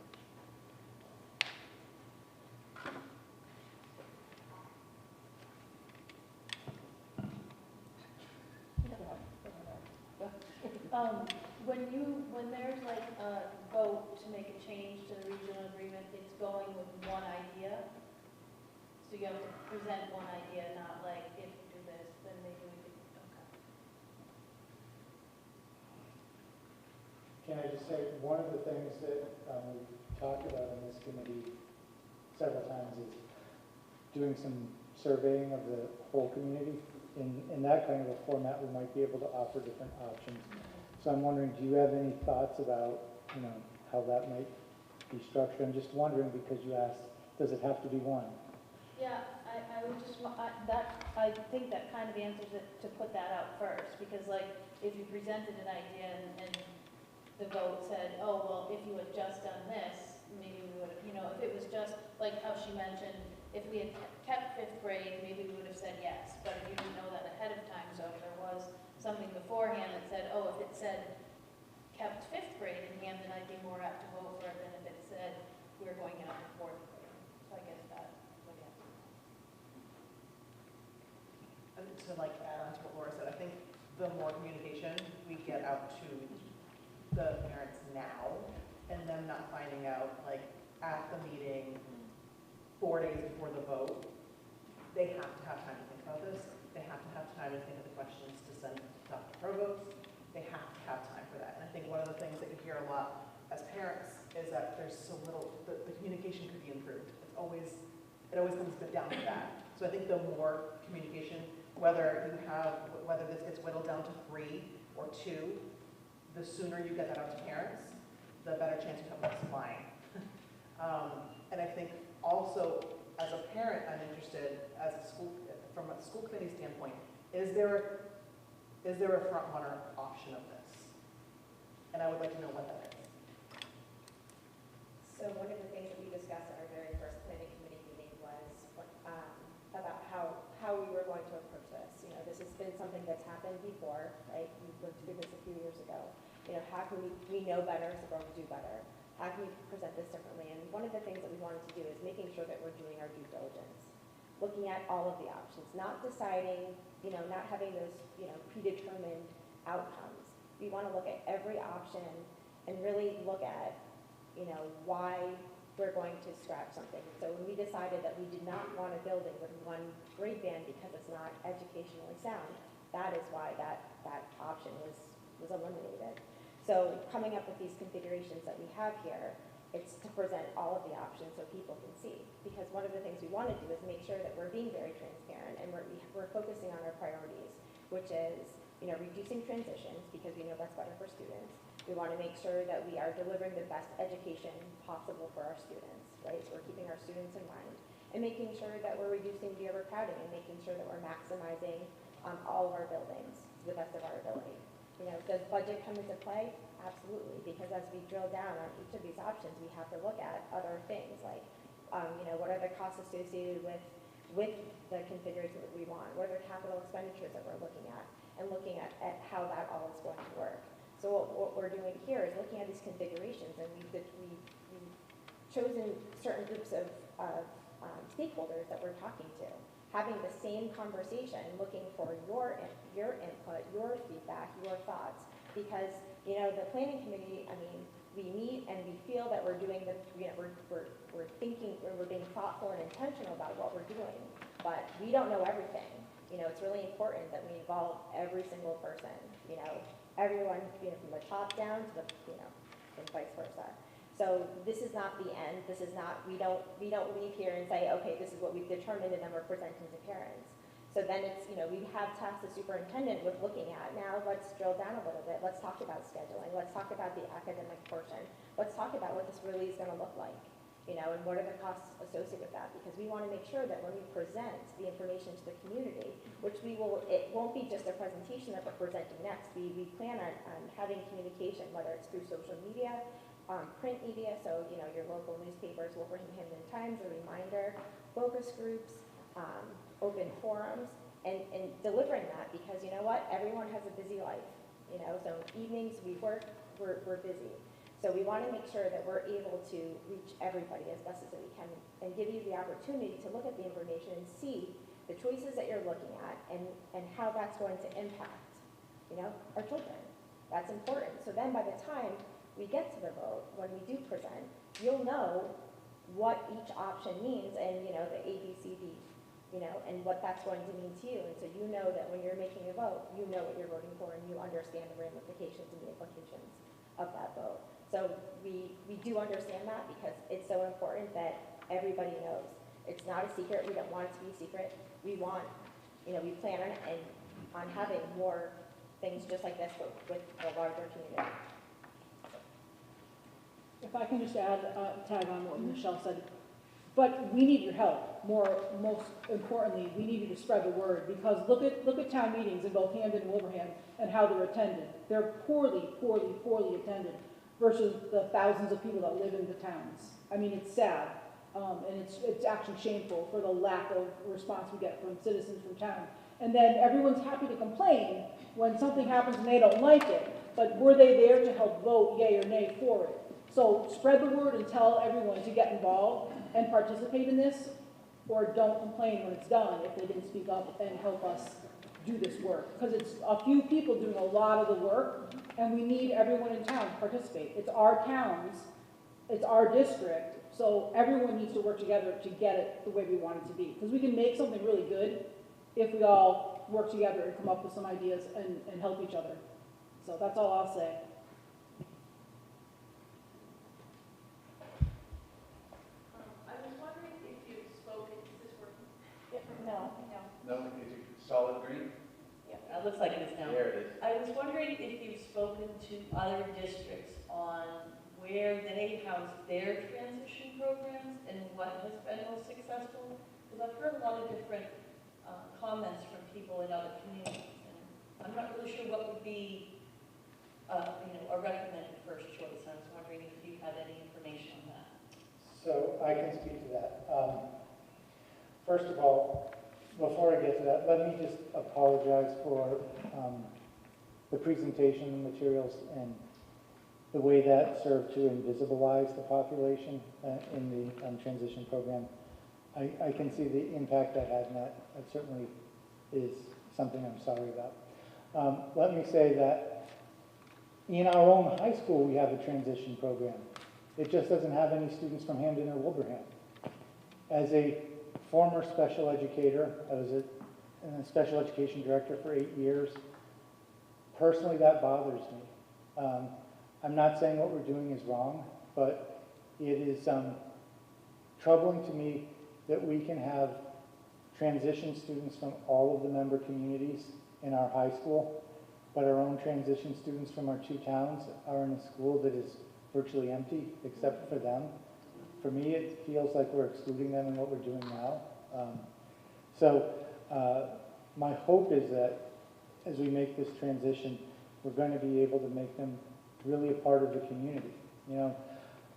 When there's like a vote to make a change to the regional agreement, it's going with one idea. So you have to present one idea, not like if you do this, then maybe we could, okay. Can I just say, one of the things that we've talked about in this committee several times is doing some surveying of the whole community. In that kind of a format, we might be able to offer different options. So I'm wondering, do you have any thoughts about, how that might be structured? I'm just wondering because you asked, does it have to be one? Yeah, I would just, I think that kind of answers it to put that out first, because like, if you presented an idea and the vote said, oh, well, if you had just done this, maybe we would have, if it was just, like how she mentioned, if we had kept 5th grade, maybe we would have said yes, but if you didn't know that ahead of time, so if there was something beforehand that said, oh, if it said kept 5th grade in Hampton, I'd be more apt to vote for it than if it said we're going out in 4th grade. So I guess that would answer. And to like add on to what Laura said, I think the more communication we get out to the parents now, and them not finding out like at the meeting 4 days before the vote, they have to have time to think about this. They have to have time to think of the questions to send to talk to provost. They have to have time for that. And I think one of the things that you hear a lot as parents is that there's so little, the communication could be improved. It always comes down to that. So I think the more communication, whether this gets whittled down to 3 or 2, the sooner you get that out to parents, the better chance you have of supplying. And I think also, as a parent, I'm interested, as a school, from a school committee standpoint, is there a front runner option of this? And I would like to know what that is. So one of the things that we discussed at our very first planning committee meeting was about how we were going to approach this. This has been something that's happened before, right? We went through this a few years ago. How can we know better, so we're going to do better? How can we present this differently? And one of the things that we wanted to do is making sure that we're doing our due diligence, looking at all of the options, not deciding, not having those, predetermined outcomes. We want to look at every option and really look at, why we're going to scratch something. So when we decided that we did not want a building with 1 grade band because it's not educationally sound, that is why that option was eliminated. So coming up with these configurations that we have here, it's to present all of the options so people can see. Because one of the things we want to do is make sure that we're being very transparent and we're focusing on our priorities, which is, reducing transitions because we know that's better for students. We want to make sure that we are delivering the best education possible for our students, right? So we're keeping our students in mind and making sure that we're reducing the overcrowding and making sure that we're maximizing all of our buildings to the best of our ability. Does budget come into play? Absolutely, because as we drill down on each of these options, we have to look at other things like, what are the costs associated with the configuration that we want? What are the capital expenditures that we're looking at? And looking at how that all is going to work. So what we're doing here is looking at these configurations, and we've chosen certain groups of stakeholders that we're talking to, having the same conversation, looking for your input, your feedback, your thoughts, because the planning committee, we meet and we feel that we're doing we're thinking, we're being thoughtful and intentional about what we're doing, but we don't know everything. It's really important that we involve every single person, everyone, from the top down to the, and vice versa. So this is not the end. This is not, we don't leave here and say, okay, this is what we've determined, and then we're presenting to parents. So then it's, we have tasked the superintendent with looking at, now let's drill down a little bit. Let's talk about scheduling. Let's talk about the academic portion. Let's talk about what this really is going to look like. you know, and what are the costs associated with that? Because we want to make sure that when we present the information to the community, which we will, it won't be just a presentation that we're presenting next. We plan on having communication, whether it's through social media, print media, so, you know, your local newspapers, Wolverhampton Times, a reminder, focus groups, open forums, and delivering that, because you know what, everyone has a busy life, you know, so evenings we work, we're busy. So we want to make sure that we're able to reach everybody as best as we can and give you the opportunity to look at the information and see the choices that you're looking at and how that's going to impact, you know, our children. That's important. So then by the time we get to the vote, when we do present, you'll know what each option means and, you know, the A, B, C, D, you know, and what that's going to mean to you. And so you know that when you're making a vote, you know what you're voting for and you understand the ramifications and the implications of that vote. So we do understand that because it's so important that everybody knows. It's not a secret. We don't want it to be a secret. We want, you know, we plan on having more things just like this with the larger community. If I can just add, tag on what Michelle said, but we need your help. Most importantly, we need you to spread the word, because look at town meetings in both Hamden and Wilbraham and how they're attended. They're poorly attended versus the thousands of people that live in the towns. I mean, it's sad, and it's actually shameful for the lack of response we get from citizens from town. And then everyone's happy to complain when something happens and they don't like it, but were they there to help vote yay or nay for it? So spread the word and tell everyone to get involved and participate in this, or don't complain when it's done if they didn't speak up and help us do this work. Because it's a few people doing a lot of the work, and we need everyone in town to participate. It's our towns, it's our district, so everyone needs to work together to get it the way we want it to be. Because we can make something really good if we all work together and come up with some ideas and help each other. So that's all I'll say. No, is it solid green? Yeah, it looks like it is now. There it is. I was wondering if you've spoken to other districts on where they house their transition programs and what has been most successful? Because I've heard a lot of different comments from people in other communities, and I'm not really sure what would be, you know, a recommended first choice. I was wondering if you had any information on that. So I can speak to that. First of all, before I get to that, let me just apologize for the presentation materials and the way that served to invisibilize the population in the transition program. I can see the impact that had, and that certainly is something I'm sorry about. Let me say that in our own high school, we have a transition program. It just doesn't have any students from Hamden or Wilbraham. As a former special educator, I was a special education director for 8 years. Personally, that bothers me. I'm not saying what we're doing is wrong, but it is troubling to me that we can have transition students from all of the member communities in our high school, but our own transition students from our 2 towns are in a school that is virtually empty except for them. For me, it feels like we're excluding them in what we're doing now. My hope is that as we make this transition, we're going to be able to make them really a part of the community. You know,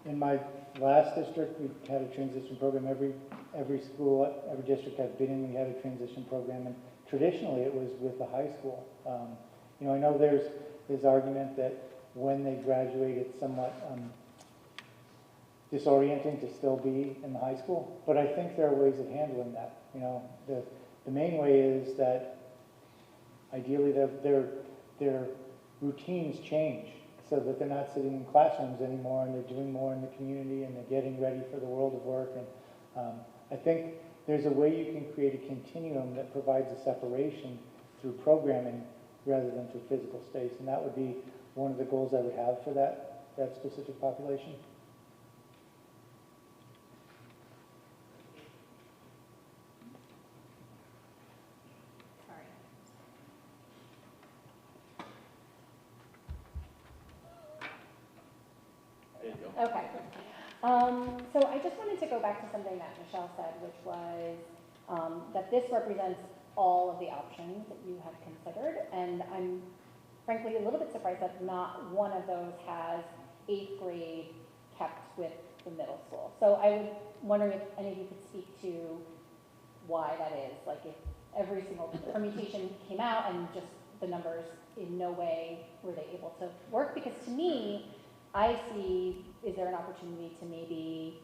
in my last district, we had a transition program. Every school, every district I've been in, we had a transition program, and traditionally it was with the high school. You know, I know there's argument that when they graduate, it's somewhat disorienting to still be in the high school, but I think there are ways of handling that. You know, the main way is that ideally their routines change so that they're not sitting in classrooms anymore and they're doing more in the community and they're getting ready for the world of work. And I think there's a way you can create a continuum that provides a separation through programming rather than through physical space, and that would be one of the goals I would have for that specific population. Okay. So I just wanted to go back to something that Michelle said, which was that this represents all of the options that you have considered, and I'm frankly a little bit surprised that not one of those has 8th grade kept with the middle school. So I was wondering if any of you could speak to why that is, like if every single permutation came out and just the numbers in no way were they able to work, because to me, I see, is there an opportunity to maybe,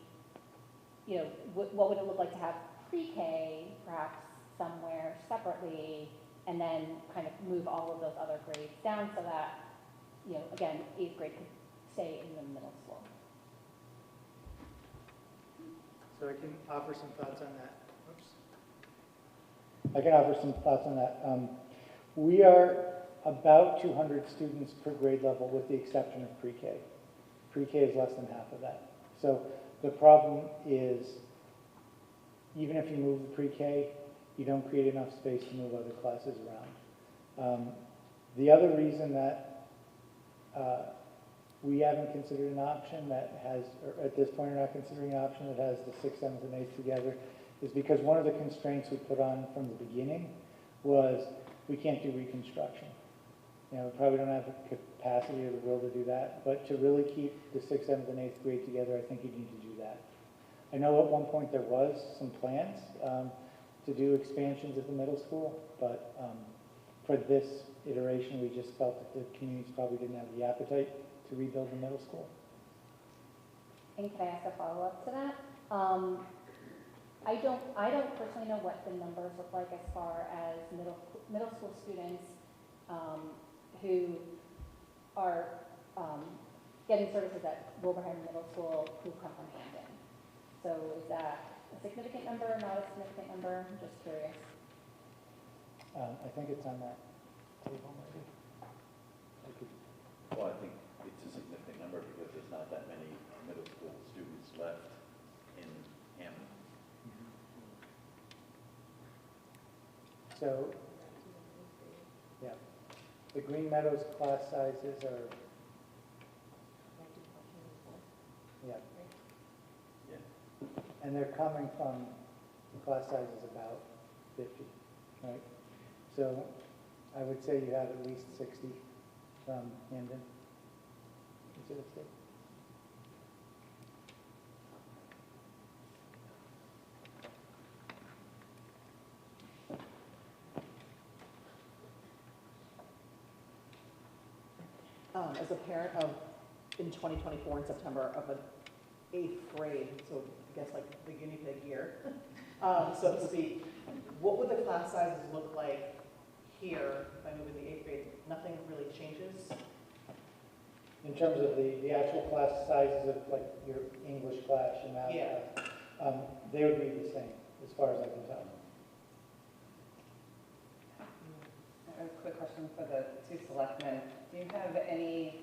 you know, what would it look like to have pre-K perhaps somewhere separately, and then kind of move all of those other grades down so that, you know, again, 8th grade could stay in the middle school. So I can offer some thoughts on that. Oops. I can offer some thoughts on that. We are about 200 students per grade level with the exception of pre-K. Pre-K is less than half of that. So the problem is, even if you move the pre-K, you don't create enough space to move other classes around. The other reason that we haven't considered an option that has, or at this point are not considering an option that has the 6th, 7th, and 8th together is because one of the constraints we put on from the beginning was we can't do reconstruction. You know, we probably don't have the capacity or the will to do that, but to really keep the 6th, 7th, and 8th grade together, I think you need to do that. I know at one point there was some plans to do expansions at the middle school, but for this iteration, we just felt that the communities probably didn't have the appetite to rebuild the middle school. And can I ask a follow-up to that? I don't personally know what the numbers look like as far as middle school students who are getting services at Wilbraham Middle School who come from Hamden. So is that a significant number, not a significant number? I'm just curious. I think it's on that table maybe. Well, I think it's a significant number because there's not that many middle school students left in Hammond. So, yeah, the Green Meadows class sizes are, yeah. And they're coming from class sizes about 50, right? So I would say you have at least 60 from Hamden into the state. As a parent of, in 2024 in September, of an 8th grade, so I guess like the guinea pig year, so to speak, what would the class sizes look like here if I move in the 8th grade? Nothing really changes? In terms of the actual class sizes of like your English class, your math class, they would be the same as far as I can tell. A quick question for the two selectmen. Do you have any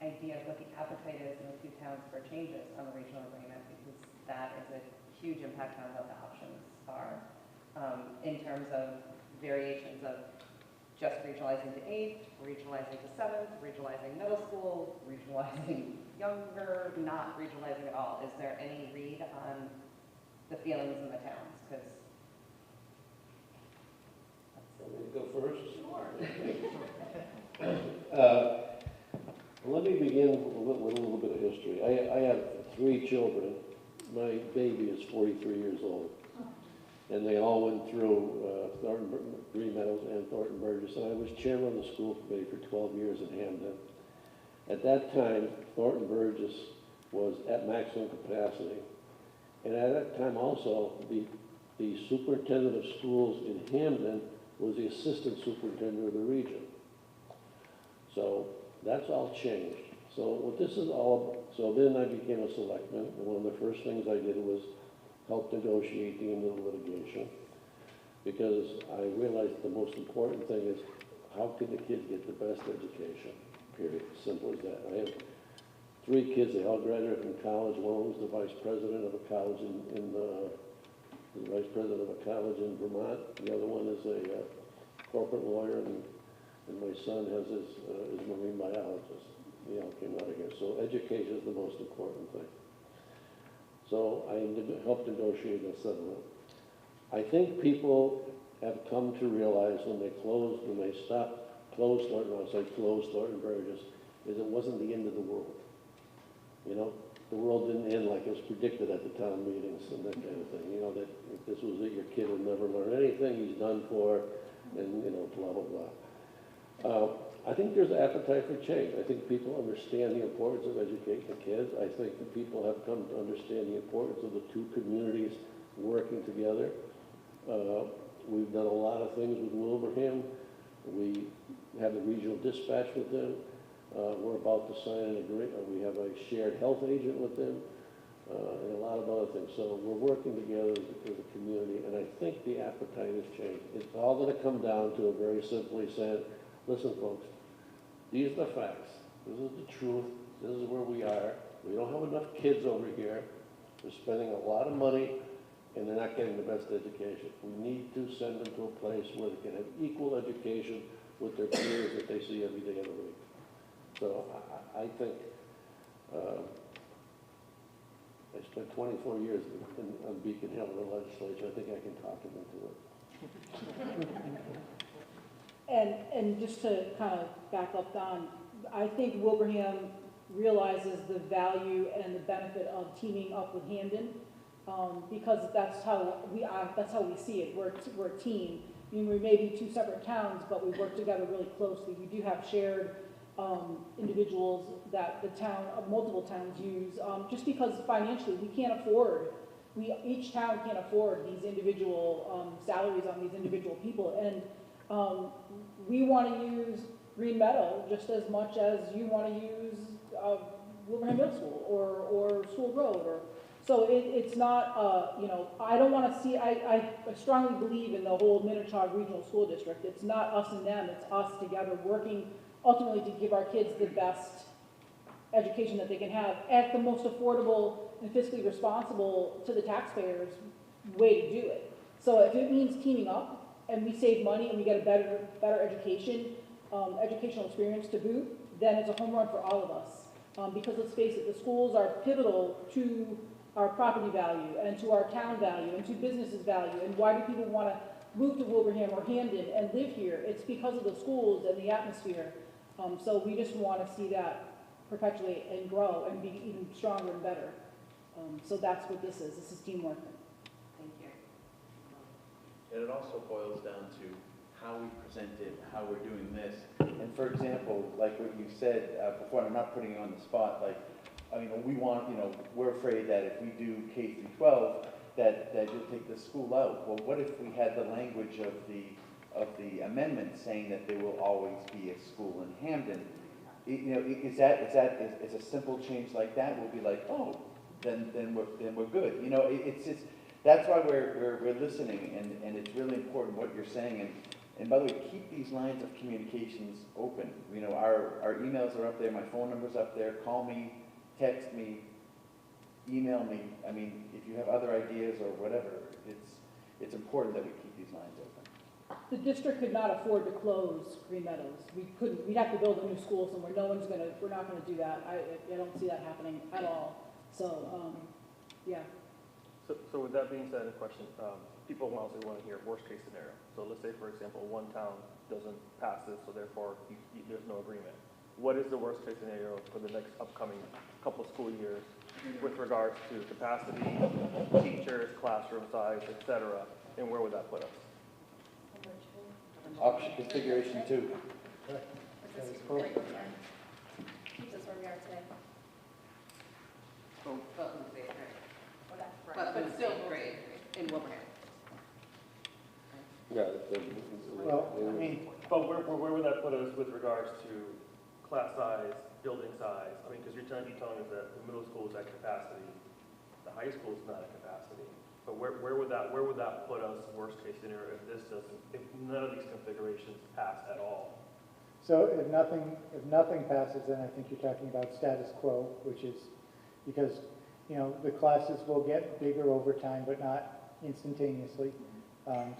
idea of what the appetite is in the two towns for changes on the regional agreement? Because that is a huge impact on what the options are in terms of variations of just regionalizing to 8th, regionalizing to 7th, regionalizing middle school, regionalizing younger, not regionalizing at all. Is there any read on the feelings in the towns? Because Want me to go first? Sure. Let me begin with a little bit of history. I have 3 children. My baby is 43 years old. And they all went through Green Meadows and Thornton Burgess. And I was chairman of the school committee for 12 years in Hamden. At that time, Thornton Burgess was at maximum capacity. And at that time also, the superintendent of schools in Hamden was the assistant superintendent of the region. So that's all changed. So what this is all about, so then I became a selectman, and one of the first things I did was help negotiate the end of the litigation, because I realized the most important thing is how can the kids get the best education, period, simple as that. I have 3 kids that all graduated from college. One was the vice president of a college the vice president of a college in Vermont. The other one is a corporate lawyer, and my son is a marine biologist. They all came out of here. So education is the most important thing. So I helped negotiate a settlement. I think people have come to realize when they closed Thornton, I say closed Thornton Burgess, is it wasn't the end of the world. You know, the world didn't end like it was predicted at the town meetings and that kind of thing. You know, that if this was it, your kid would never learn anything, he's done for, and, you know, blah, blah, blah. I think there's appetite for change. I think people understand the importance of educating the kids. I think that people have come to understand the importance of the two communities working together. We've done a lot of things with Wilbraham. We have the regional dispatch with them. We're about to sign an agreement. We have a shared health agent with them, and a lot of other things. So we're working together as a community, and I think the appetite has changed. It's all going to come down to a very simply saying, listen, folks, these are the facts. This is the truth. This is where we are. We don't have enough kids over here. We're spending a lot of money, and they're not getting the best education. We need to send them to a place where they can have equal education with their peers that they see every day of the week. So I think I spent 24 years on Beacon Hill in the legislature. I think I can talk them into it. And just to kind of back up Don, I think Wilbraham realizes the value and the benefit of teaming up with Hamden, because that's how we see it. We're a team. I mean, we may be two separate towns, but we work together really closely. We do have shared individuals that the town, multiple towns use, just because financially we can't afford, each town can't afford these individual salaries on these individual people. And we want to use Green Meadow just as much as you want to use Wilbraham Middle School or School Road. So it's not, you know, I don't want to see, I strongly believe in the whole Minnetonka Regional School District. It's not us and them, it's us together working ultimately to give our kids the best education that they can have at the most affordable and fiscally responsible to the taxpayers way to do it. So if it means teaming up and we save money and we get a better education, educational experience to boot, then it's a home run for all of us. Because let's face it, the schools are pivotal to our property value and to our town value and to businesses value. And why do people want to move to Wilbraham or Hamden and live here? It's because of the schools and the atmosphere. So we just want to see that perpetuate and grow and be even stronger and better. So that's what this is. This is teamwork. Thank you. And it also boils down to how we present it, how we're doing this. And for example, like what you said before, and I'm not putting you on the spot, like, I mean, we want, you know, we're afraid that if we do K through 12, that you'll take the school out. Well, what if we had the language of the amendment saying that there will always be a school in Hamden? You know, is a simple change like that? We'll be like, oh, then we're good. You know, it's that's why we're listening, and it's really important what you're saying. And by the way, keep these lines of communications open. You know, our emails are up there, my phone number's up there. Call me, text me, email me. I mean, if you have other ideas or whatever, it's important that we keep these lines open. The district could not afford to close Green Meadows. We'd have to build a new school somewhere. We're not gonna do that. I don't see that happening at all. So, yeah. So with that being said, a question, people obviously want to hear worst case scenario. So let's say, for example, one town doesn't pass this, so therefore there's no agreement. What is the worst case scenario for the next upcoming couple school years with regards to capacity, teachers, classroom size, et cetera, and where would that put us? Option configuration 2. Keeps us where we are today. But still grade in Wilbraham. Yeah. Well, I mean, But where would that put us with regards to class size, building size? I mean, because you're telling us that the middle school is at capacity, the high school is not at capacity. But where would that put us, worst case scenario, if none of these configurations pass at all? so if nothing passes, then I think you're talking about status quo, which is because, you know, the classes will get bigger over time, but not instantaneously.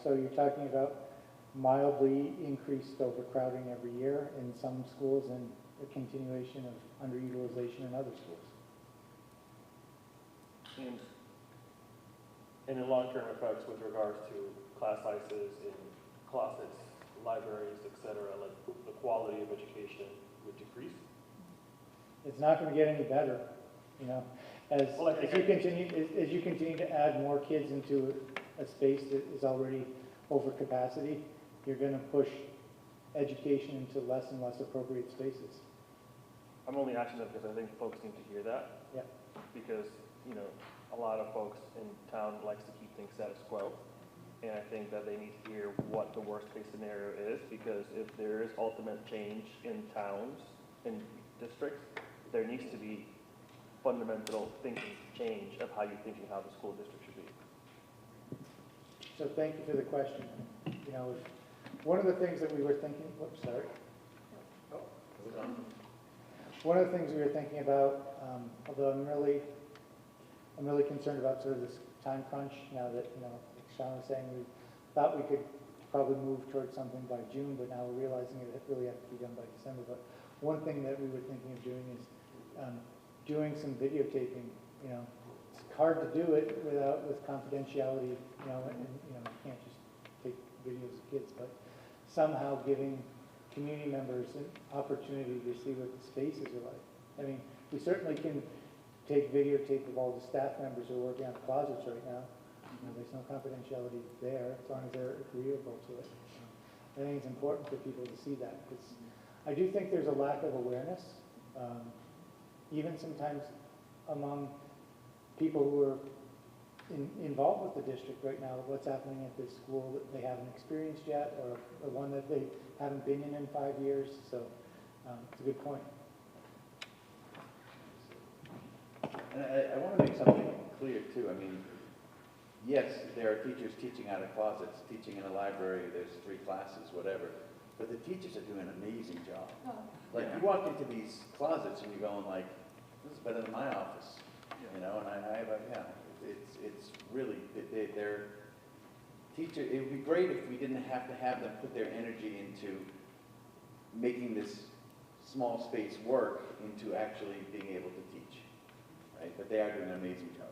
So you're talking about mildly increased overcrowding every year in some schools and a continuation of underutilization in other schools. And And in long-term effects with regards to class sizes in closets, libraries, et cetera, like the quality of education would decrease? It's not gonna get any better, you know? As you continue to add more kids into a space that is already over capacity, you're gonna push education into less and less appropriate spaces. I'm only asking that because I think folks need to hear that. Yeah. Because, you know, a lot of folks in town likes to keep things status quo. And I think that they need to hear what the worst case scenario is, because if there is ultimate change in towns, in districts, there needs to be fundamental thinking change of how you're thinking how the school district should be. So thank you for the question. You know, one of the things that we were thinking, whoops, sorry. One of the things we were thinking about, although I'm really concerned about sort of this time crunch now that, you know, like Sean was saying, we thought we could probably move towards something by June, but now we're realizing it really has to be done by December. But one thing that we were thinking of doing is doing some videotaping. You know, it's hard to do it with confidentiality, you know, and you know, you can't just take videos of kids, but somehow giving community members an opportunity to see what the spaces are like. I mean, we certainly can take videotape of all the staff members who are working on closets right now. You know, there's no confidentiality there as long as they're agreeable to it. I think it's important for people to see that, because I do think there's a lack of awareness, even sometimes among people who are involved with the district right now, what's happening at this school that they haven't experienced yet, or one that they haven't been in 5 years. So it's a good point. And I want to make something clear too. I mean, yes, there are teachers teaching out of closets, teaching in a library, there's 3 classes, whatever. But the teachers are doing an amazing job. Oh. Like, you walk into these closets and you're going like, this is better than my office. You know, and I have a, yeah, it's really, they're teacher, it would be great if we didn't have to have them put their energy into making this small space work into actually being able to teach, right? But they are doing an amazing job.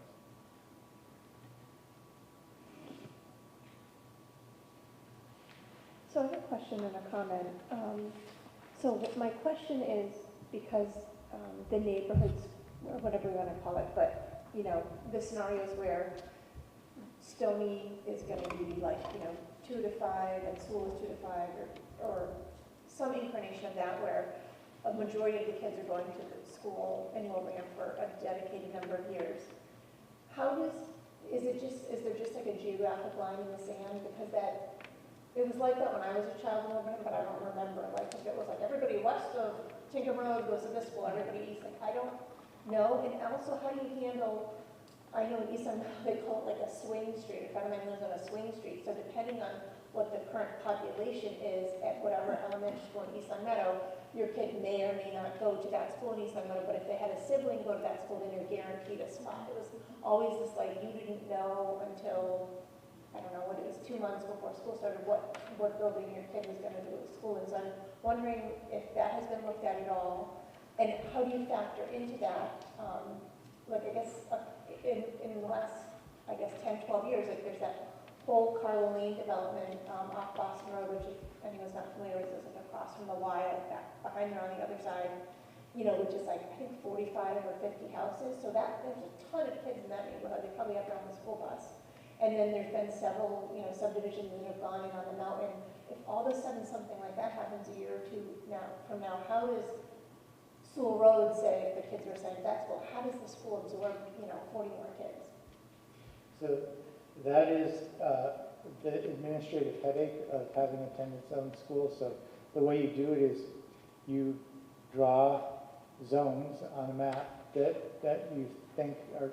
So I have a question and a comment. So my question is, because the neighborhoods, or whatever you want to call it, but, you know, the scenarios where Stony is going to be like, you know, 2 to 5 and school is 2 to 5, or some incarnation of that where a majority of the kids are going to the school in Wilbraham for a dedicated number of years. Is there just like a geographic line in the sand? Because it was like that when I was a child in Wilbraham, but I don't remember. Like, if it was like everybody west of Tinker Road goes to this school, everybody east, like, I don't know. And also, how do you handle, I know in East Long Meadow they call it like a swing street. A friend of mine lives on a swing street. So depending on what the current population is at whatever elementary school in East Long Meadow, your kid may or may not go to that school in East Long Meadow. But if they had a sibling go to that school, then you're guaranteed a spot. It was always this like, you didn't know until, I don't know what it was, 2 months before school started, what building your kid was going to go to school in. So I'm wondering if that has been looked at all, and how do you factor into that? Like, I guess in the last, 10, 12 years, like there's that whole Carlo Lane development off Boston Road, which if anyone's not familiar with, is like across from the Y, like back behind there on the other side, you know, which is like, I think 45 or 50 houses. So that there's a ton of kids in that neighborhood. They probably have their own school bus. And then there's been several, you know, subdivisions that have gone in on the mountain. If all of a sudden something like that happens a year or two from now, how does Sewell Road, say, if the kids were sent to that school, how does the school absorb, you know, 40 more kids? So that is the administrative headache of having attendance on school. So the way you do it is you draw zones on a map that you think are,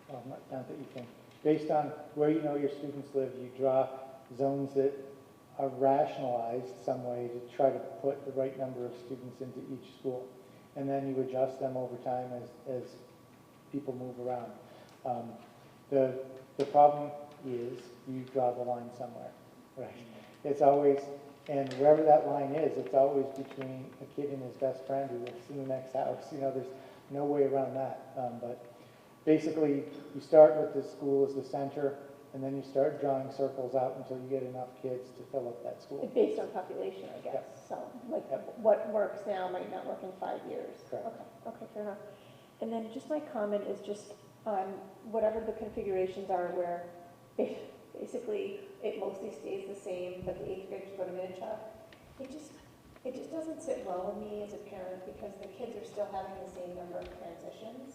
well, not that you think, based on where you know your students live, you draw zones that are rationalized some way to try to put the right number of students into each school. And then you adjust them over time as people move around. The problem is you draw the line somewhere, right? It's always, and wherever that line is, it's always between a kid and his best friend who lives in the next house. You know, there's no way around that. But basically, you start with the school as the center, and then you start drawing circles out until you get enough kids to fill up that school. Based on population, I guess, so, like, what works now might not work in 5 years. Correct. Okay, fair enough. And then just my comment is just on whatever the configurations are where basically it mostly stays the same, but the 8th graders go to miniature. It just doesn't sit well with me as a parent because the kids are still having the same number of transitions.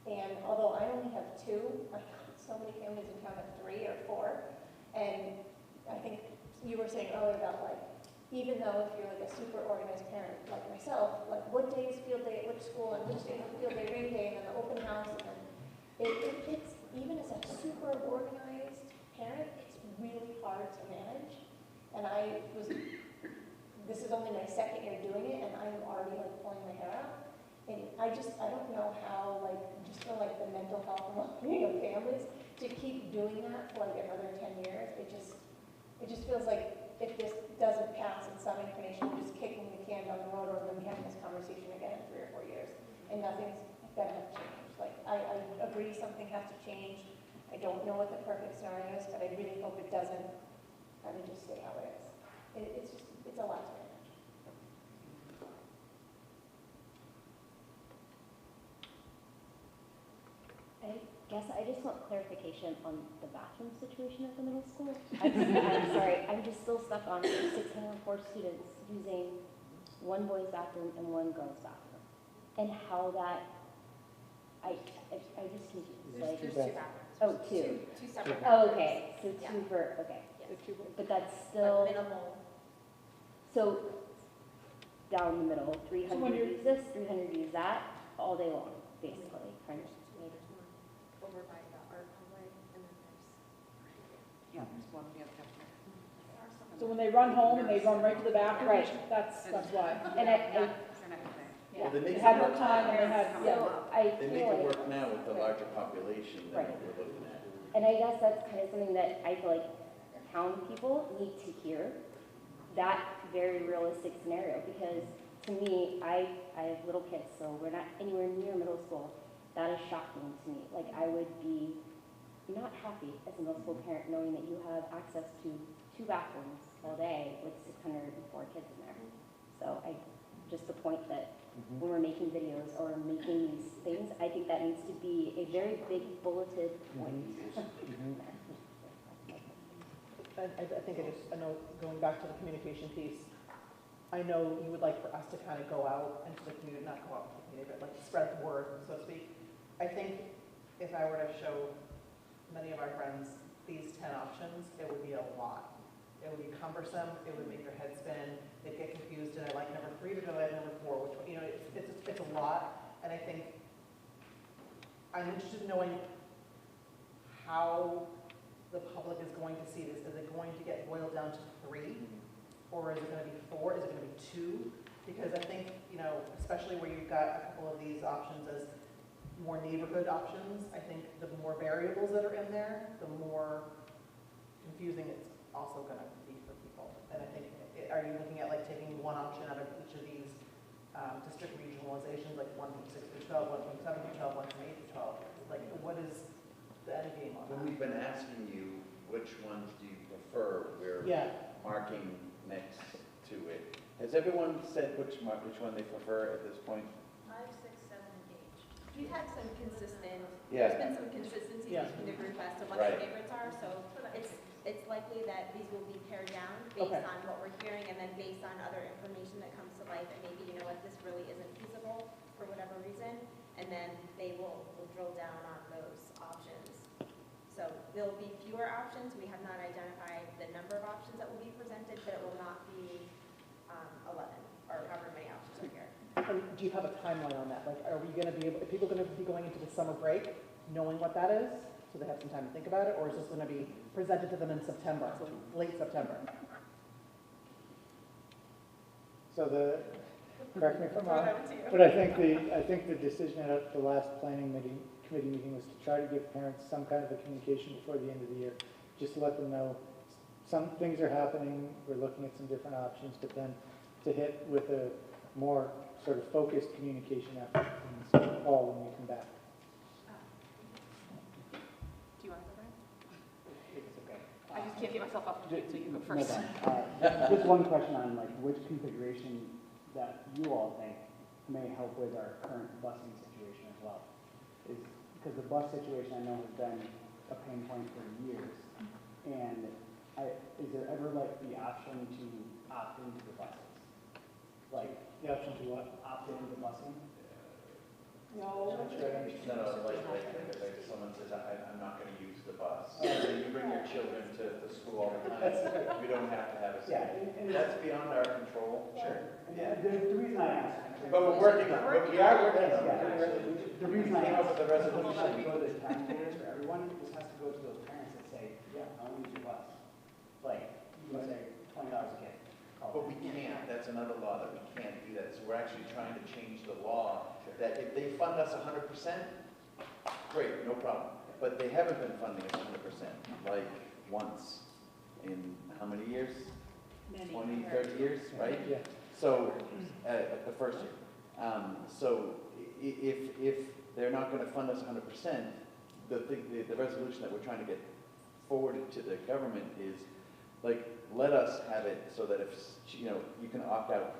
And although I only have 2, I know so many families in town have 3 or 4. And I think you were saying earlier about like, even though if you're like a super organized parent like myself, like what day is field day at which school and which day is field day rain day and then the open house and then it's even as a super organized parent, it's really hard to manage. And this is only my 2nd year doing it and I'm already like pulling my hair out. And I don't know how, like, just for like the mental health and well-being of families to keep doing that for like another 10 years. It just feels like if this doesn't pass in some inclination, we're just kicking the can down the road, or we're going to be having this conversation again in 3 or 4 years, and nothing's going to have changed. Like, I agree something has to change. I don't know what the perfect scenario is, but I really hope it doesn't kind of just stay how it is. It's a lot to manage. I guess I just want clarification on the bathroom situation at the middle school. I'm sorry, I'm just still stuck on 604 students using one boys' bathroom and one girls' bathroom. And how that, I just confused. Like, There's 2 bathrooms. Oh, 2. Two separate Oh, bathrooms. okay, so 2 Yeah. for, okay. Yes. But that's still, But minimal. so down the middle, So 300 when you're- use this, 300 use that, all day long, basically. Kind of. Over by the art hallway, and then there's one on the other side. So when they run home and they run right to the bathroom, Right. that's why. And Well, they make They it had more work. time and they had, So I They make feel it like, work now with the larger population than Right. what we're looking at. and I guess that's kind of something that I feel like town people need to hear, that very realistic scenario, because to me, I have little kids, so we're not anywhere near middle school. That is shocking to me. Like, I would be not happy as a middle school parent knowing that you have access to 2 bathrooms all day with 604 kids in there. So just the point that when we're making videos or making these things, I think that needs to be a very big bulleted point. I think I know, going back to the communication piece, I know you would like for us to kind of go out into the community, not go out into the community, but like spread the word, so to speak. I think if I were to show many of our friends these 10 options, it would be a lot. It would be cumbersome, it would make their head spin, they'd get confused, and I like number 3 to go at number 4, which, you know, it's a lot, and I think I'm interested in knowing how the public is going to see this. Is it going to get boiled down to 3? Or is it going to be 4? Is it going to be 2? Because I think, you know, especially where you've got a couple of these options as more neighborhood options, I think the more variables that are in there, the more confusing it's also going to be for people. And I think, are you looking at like taking one option out of each of these district regionalizations, like 1 from 6 through 12, 1 from 7 through 12, 1 from 8 through 12? Like, what is the end game on When that? we've been asking you, which ones do you prefer, we're Yeah. marking next to it. Has everyone said which one they prefer at this point? 5, 6, 7, and 8. We've had some consistent, Yeah. there's been some consistency Yeah. between the group as to what Right. their favorites are, so it's likely that these will be pared down based Okay. on what we're hearing and then based on other information that comes to light that maybe, you know what, this really isn't feasible for whatever reason, and then they will drill down on those options. So there'll be fewer options. We have not identified the number of options that will be presented, but it will not be 11 or however many options are here. And do you have a timeline on that? Like, are we going to be able, are people going to be going into the summer break knowing what that is? So they have some time to think about it? Or is this going to be presented to them in September, late September? So correct me if I'm wrong, Throw that to you. but I think the decision at the last planning committee meeting was to try to give parents some kind of a communication before the end of the year, just to let them know some things are happening, we're looking at some different options, but then to hit with a more sort of focused communication effort in the fall when we come back. Do you want to go, Brian? can't get myself off the so you go No first. problem. Just one question on like which configuration that you all think may help with our current busing situation as well. Is because the bus situation I know has been a pain point for years. And is there ever like the option to opt into the buses? Like The option to what? opt into the busing? No. Not sure I understand. No, like someone says, I'm not gonna use the bus. So you bring your children to school all the time. We don't have to have a. Yeah, and That's beyond our control. Sure. Yeah. The reason I ask. But we're working on it. We are working on Yeah. it. The reason I Came ask. up with a resolution. It doesn't go to the town planners for everyone, it just has to go to those parents that say, yeah, I want to use your bus. Like, you can say $20 a kid. But we can't, that's another law that we can't do that. So we're actually trying to change the law that if they fund us 100%, great, no problem. But they haven't been funding us 100%, like once in how many years? 20, 30 years, right? Yeah. So, the first year. So if they're not gonna fund us 100%, the resolution that we're trying to get forwarded to the government is, like, let us have it so that if, you can opt out.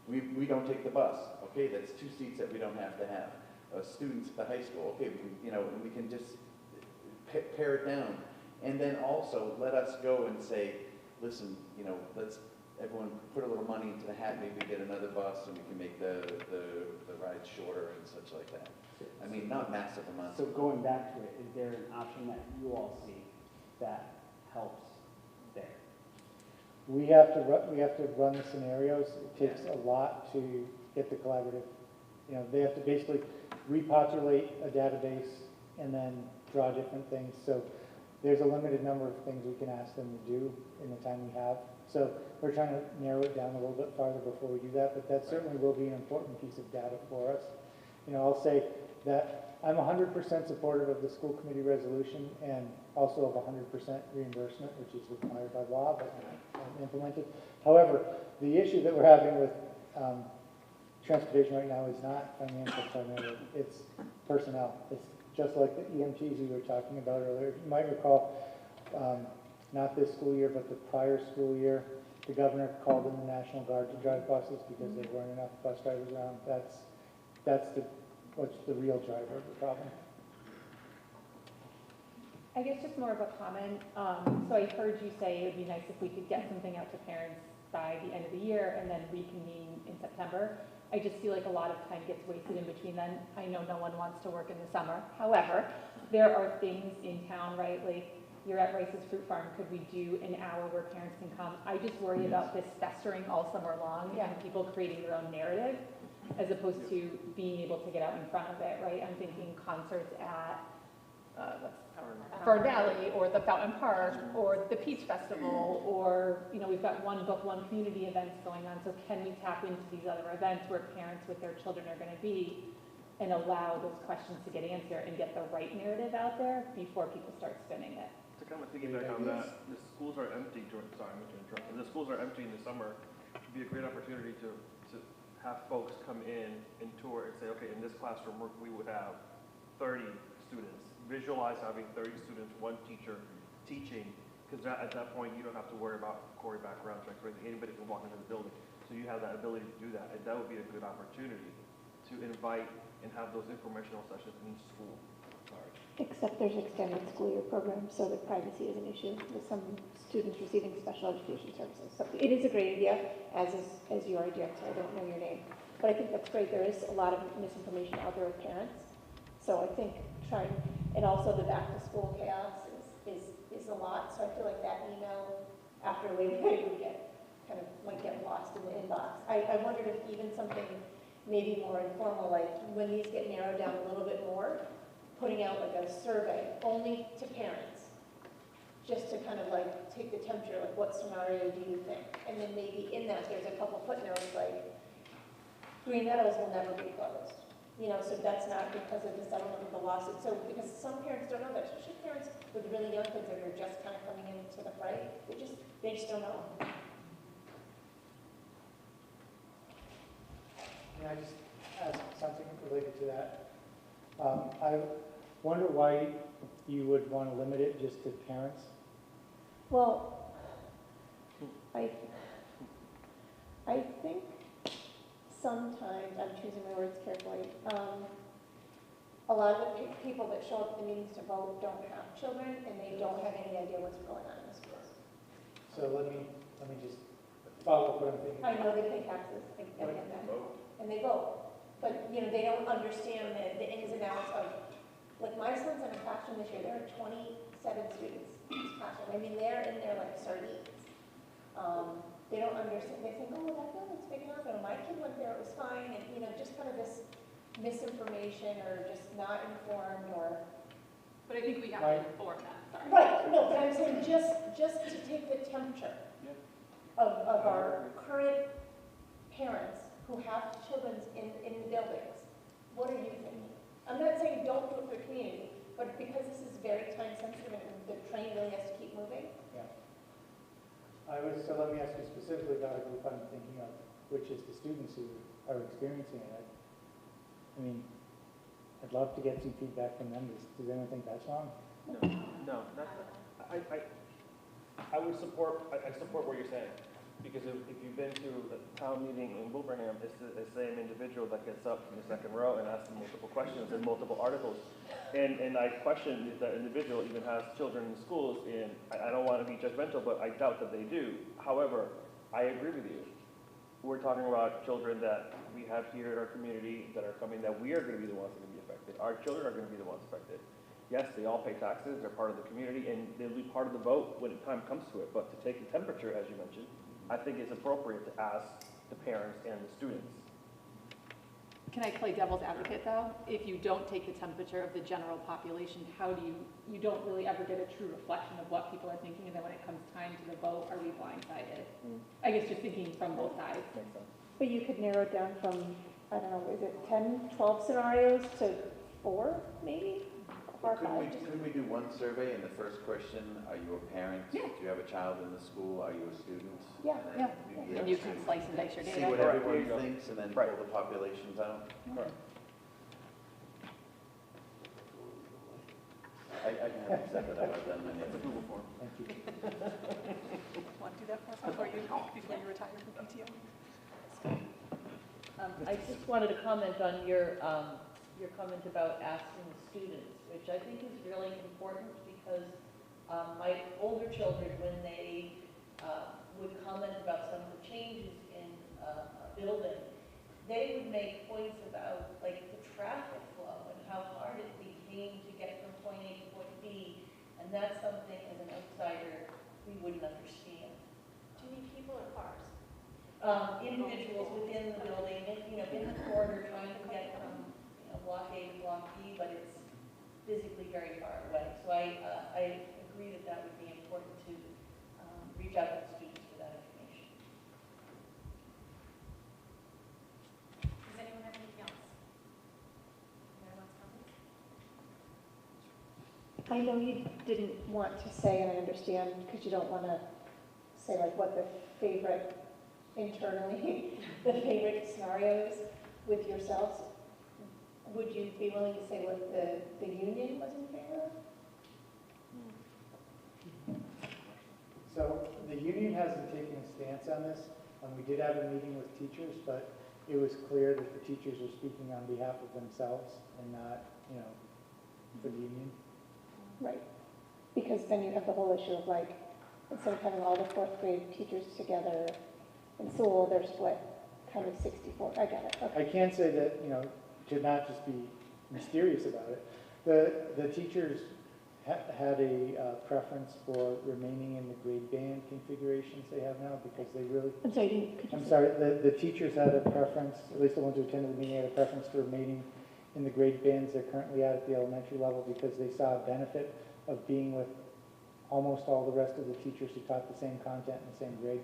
We don't take the bus, okay, that's 2 seats that we don't have to have. Students at the high school, okay, we can, and we can just pare it down. And then also, let us go and say, listen, let's, everyone put a little money into the hat, maybe get another bus, and we can make the ride shorter and such like that. I mean, not massive amounts. So going back to it, is there an option that you all see that helps there? We have to run the scenarios. It takes a lot to get the collaborative. They have to basically repopulate a database and then draw different things. So there's a limited number of things we can ask them to do in the time we have. So we're trying to narrow it down a little bit farther before we do that, but that certainly will be an important piece of data for us. I'll say that I'm 100% supportive of the school committee resolution and also of 100% reimbursement, which is required by law, but not implemented. However, the issue that we're having with transportation right now is not financial primarily, it's personnel. It's just like the EMTs we were talking about earlier. You might recall, not this school year, but the prior school year, the governor called in the National Guard to drive buses because there weren't enough bus drivers around. That's what's the real driver of the problem. I guess just more of a comment. So I heard you say it would be nice if we could get something out to parents by the end of the year and then reconvene in September. I just feel like a lot of time gets wasted in between then. I know no one wants to work in the summer. However, there are things in town, right? Like you're at Rice's Fruit Farm. Could we do an hour where parents can come? I just worry about this festering all summer long and people creating their own narrative as opposed to being able to get out in front of it, right? I'm thinking concerts at Fern Valley or the Fountain Park or the Peach Festival or, we've got one book, one community events going on. So can we tap into these other events where parents with their children are going to be and allow those questions to get answered and get the right narrative out there before people start spinning it? To kind of piggyback on that, the schools are empty the schools are empty in the summer. It'd be a great opportunity to have folks come in and tour and say, okay, in this classroom we would have 30 students. Visualize having 30 students, one teacher teaching, because at that point you don't have to worry about Corey background checks, right? Anybody can walk into the building. So you have that ability to do that, and that would be a good opportunity to invite and have those informational sessions in each school. Except there's extended school year programs, so that privacy is an issue with some students receiving special education services. So it is a great idea, as your idea, because I don't know your name. But I think that's great. There is a lot of misinformation out there with parents. So I think and also the back to school chaos is a lot. So I feel like that email after Labor Day might get lost in the inbox. I wondered if even something maybe more informal, like when these get narrowed down a little bit more, putting out like a survey only to parents, just to kind of like take the temperature, like what scenario do you think? And then maybe in that there's a couple footnotes like Green Meadows will never be closed. So that's not because of the settlement of the lawsuit. So because some parents don't know that, especially parents with really young kids that are just kind of coming into the fray, they just don't know. I just ask something related to that. I wonder why you would want to limit it just to parents. Well, I think sometimes, I'm choosing my words carefully, a lot of the people that show up at the meetings to vote don't have children, and they don't have any idea what's going on in the schools. So let me just follow up what I'm thinking. I know they pay taxes, I get that, and they vote, but, you know, they don't understand the ins and outs of, like, my son's in a classroom this year, there are 27 students in this classroom. I mean, they're in there like sardines. They don't understand, they think, oh, that building's big enough, and my kid went there, it was fine, and, you know, just kind of this misinformation or just not informed or. But I think we have to inform that, sorry. Right, no, but I'm saying just to take the temperature of our current parents who have children in the buildings, what are you thinking? I'm not saying don't do it for community, but because this is very time sensitive and the train really has to keep moving. Yeah. So let me ask you specifically about a group I'm thinking of, which is the students who are experiencing it. I mean, I'd love to get some feedback from them. Does anyone think that's wrong? No, I would support, I support what you're saying. Because if you've been to the town meeting in Wilbraham, it's the same individual that gets up in the second row and asks multiple questions and multiple articles. And I question if that individual even has children in schools, and I don't want to be judgmental, but I doubt that they do. However, I agree with you. We're talking about children that we have here in our community that are coming, that we are going to be the ones that are going to be affected. Our children are going to be the ones affected. Yes, they all pay taxes, they're part of the community, and they'll be part of the vote when the time comes to it. But to take the temperature, as you mentioned, I think it's appropriate to ask the parents and the students. Can I play devil's advocate though? If you don't take the temperature of the general population, how do you don't really ever get a true reflection of what people are thinking, and then when it comes time to the vote, are we blindsided? I guess just thinking from both sides. Makes sense. But you could narrow it down from, I don't know, is it 10, 12 scenarios to 4, maybe? Or 5? Couldn't we do one survey, and the first question, are you a parent? Yeah. Do you have a child in the school? Are you a student? Yeah, And then we'd be And able you to can slice and dice your see data. what Correct. everyone There you go. thinks, and then Right. pull the populations out. Correct. I can have you set that up, I've done many of That's a them. Google form. Thank you. Want to do that for us before you retire from PTO? I just wanted to comment on your comment about asking the students, which I think is really important because my older children, when they would comment about some of the changes in a building, they would make points about like the traffic flow and how hard it became to get from point A to point B, and that's something as an outsider we wouldn't understand. Do you mean people or cars? Individuals within the building, you know, in the corridor trying to get from, you know, block A to block B, but it's physically very far away. So I agree that that would be important to reach out to the students for that information. Does anyone have anything else? Anyone wants comments? I know you didn't want to say, and I understand, because you don't want to say like what the favorite internally, the favorite scenarios with yourselves. Would you be willing to say what the union was in favor of? So the union hasn't taken a stance on this. We did have a meeting with teachers, but it was clear that the teachers are speaking on behalf of themselves and not, you know, for the union. Right. Because then you have the whole issue of like, instead of having all the 4th grade teachers together in Sewell, they're split kind of 64. I get it. Okay. I can say that, you know, to not just be mysterious about it, the teachers had a preference for remaining in the grade band configurations they have now because they really. I'm sorry, could you I'm say- sorry, the teachers had a preference, at least the ones who attended the meeting had a preference for remaining in the grade bands they're currently at the elementary level because they saw a benefit of being with almost all the rest of the teachers who taught the same content in the same grade.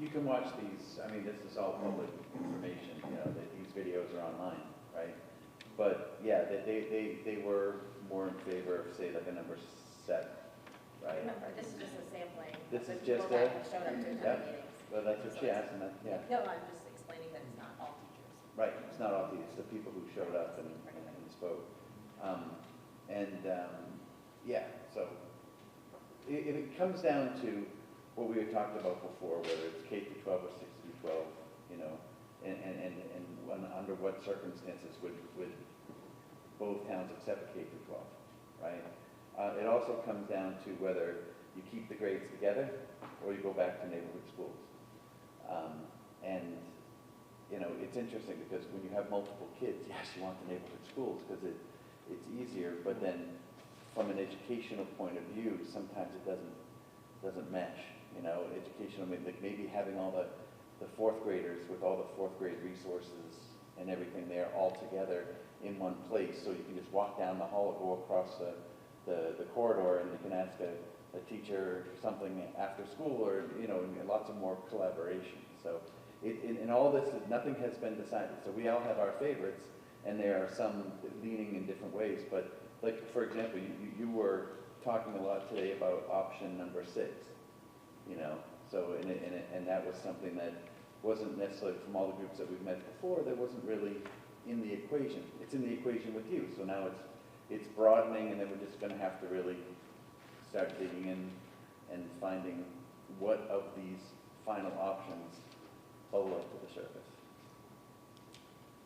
You can watch these, I mean, this is all public information, you know, that these videos are online, right? But yeah, they were more in favor of, say, like a number 7, right? Remember, this is just a sampling. This of is the people just that have shown up to yeah. town meetings. Well, that's what she asked, and that, yeah. No, I'm just explaining that it's not all teachers. Right, it's not all these, it's the people who showed up and spoke. Yeah, so if it comes down to what we had talked about before, whether it's K through 12 or 6 through 12, you know, and under what circumstances would both towns accept K through 12, right? It also comes down to whether you keep the grades together or you go back to neighborhood schools. And, you know, it's interesting because when you have multiple kids, yes, you want the neighborhood schools because it's easier, but then from an educational point of view, sometimes it doesn't mesh, you know, educational, like maybe having all the fourth graders with all the fourth grade resources and everything there all together in one place, so you can just walk down the hall or go across the corridor and you can ask a teacher something after school, or, you know, and lots of more collaboration. So in all this, nothing has been decided. So we all have our favorites, and there are some leaning in different ways, but like, for example, you were talking a lot today about option number 6, you know, so, and that was something that wasn't necessarily from all the groups that we've met before, that wasn't really in the equation. It's in the equation with you, so now it's broadening, and then we're just gonna have to really start digging in and finding what of these final options bubble up to the surface.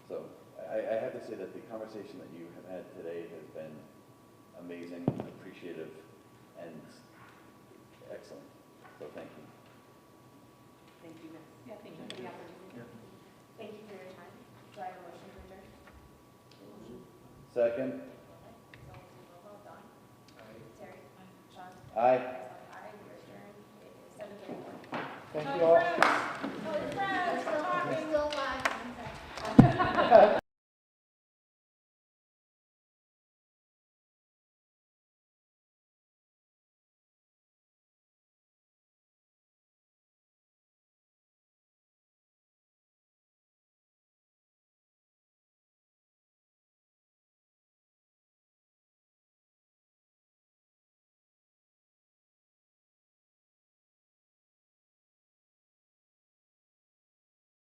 So I have to say that the conversation that you have had today has been amazing, appreciative, and excellent. So thank you. Thank you. Yeah, thank you. For the opportunity. Thank you for your time. Do I have a motion to adjourn? Second. Okay, so we'll roll call. Dawn? Terry? Sean? Aye.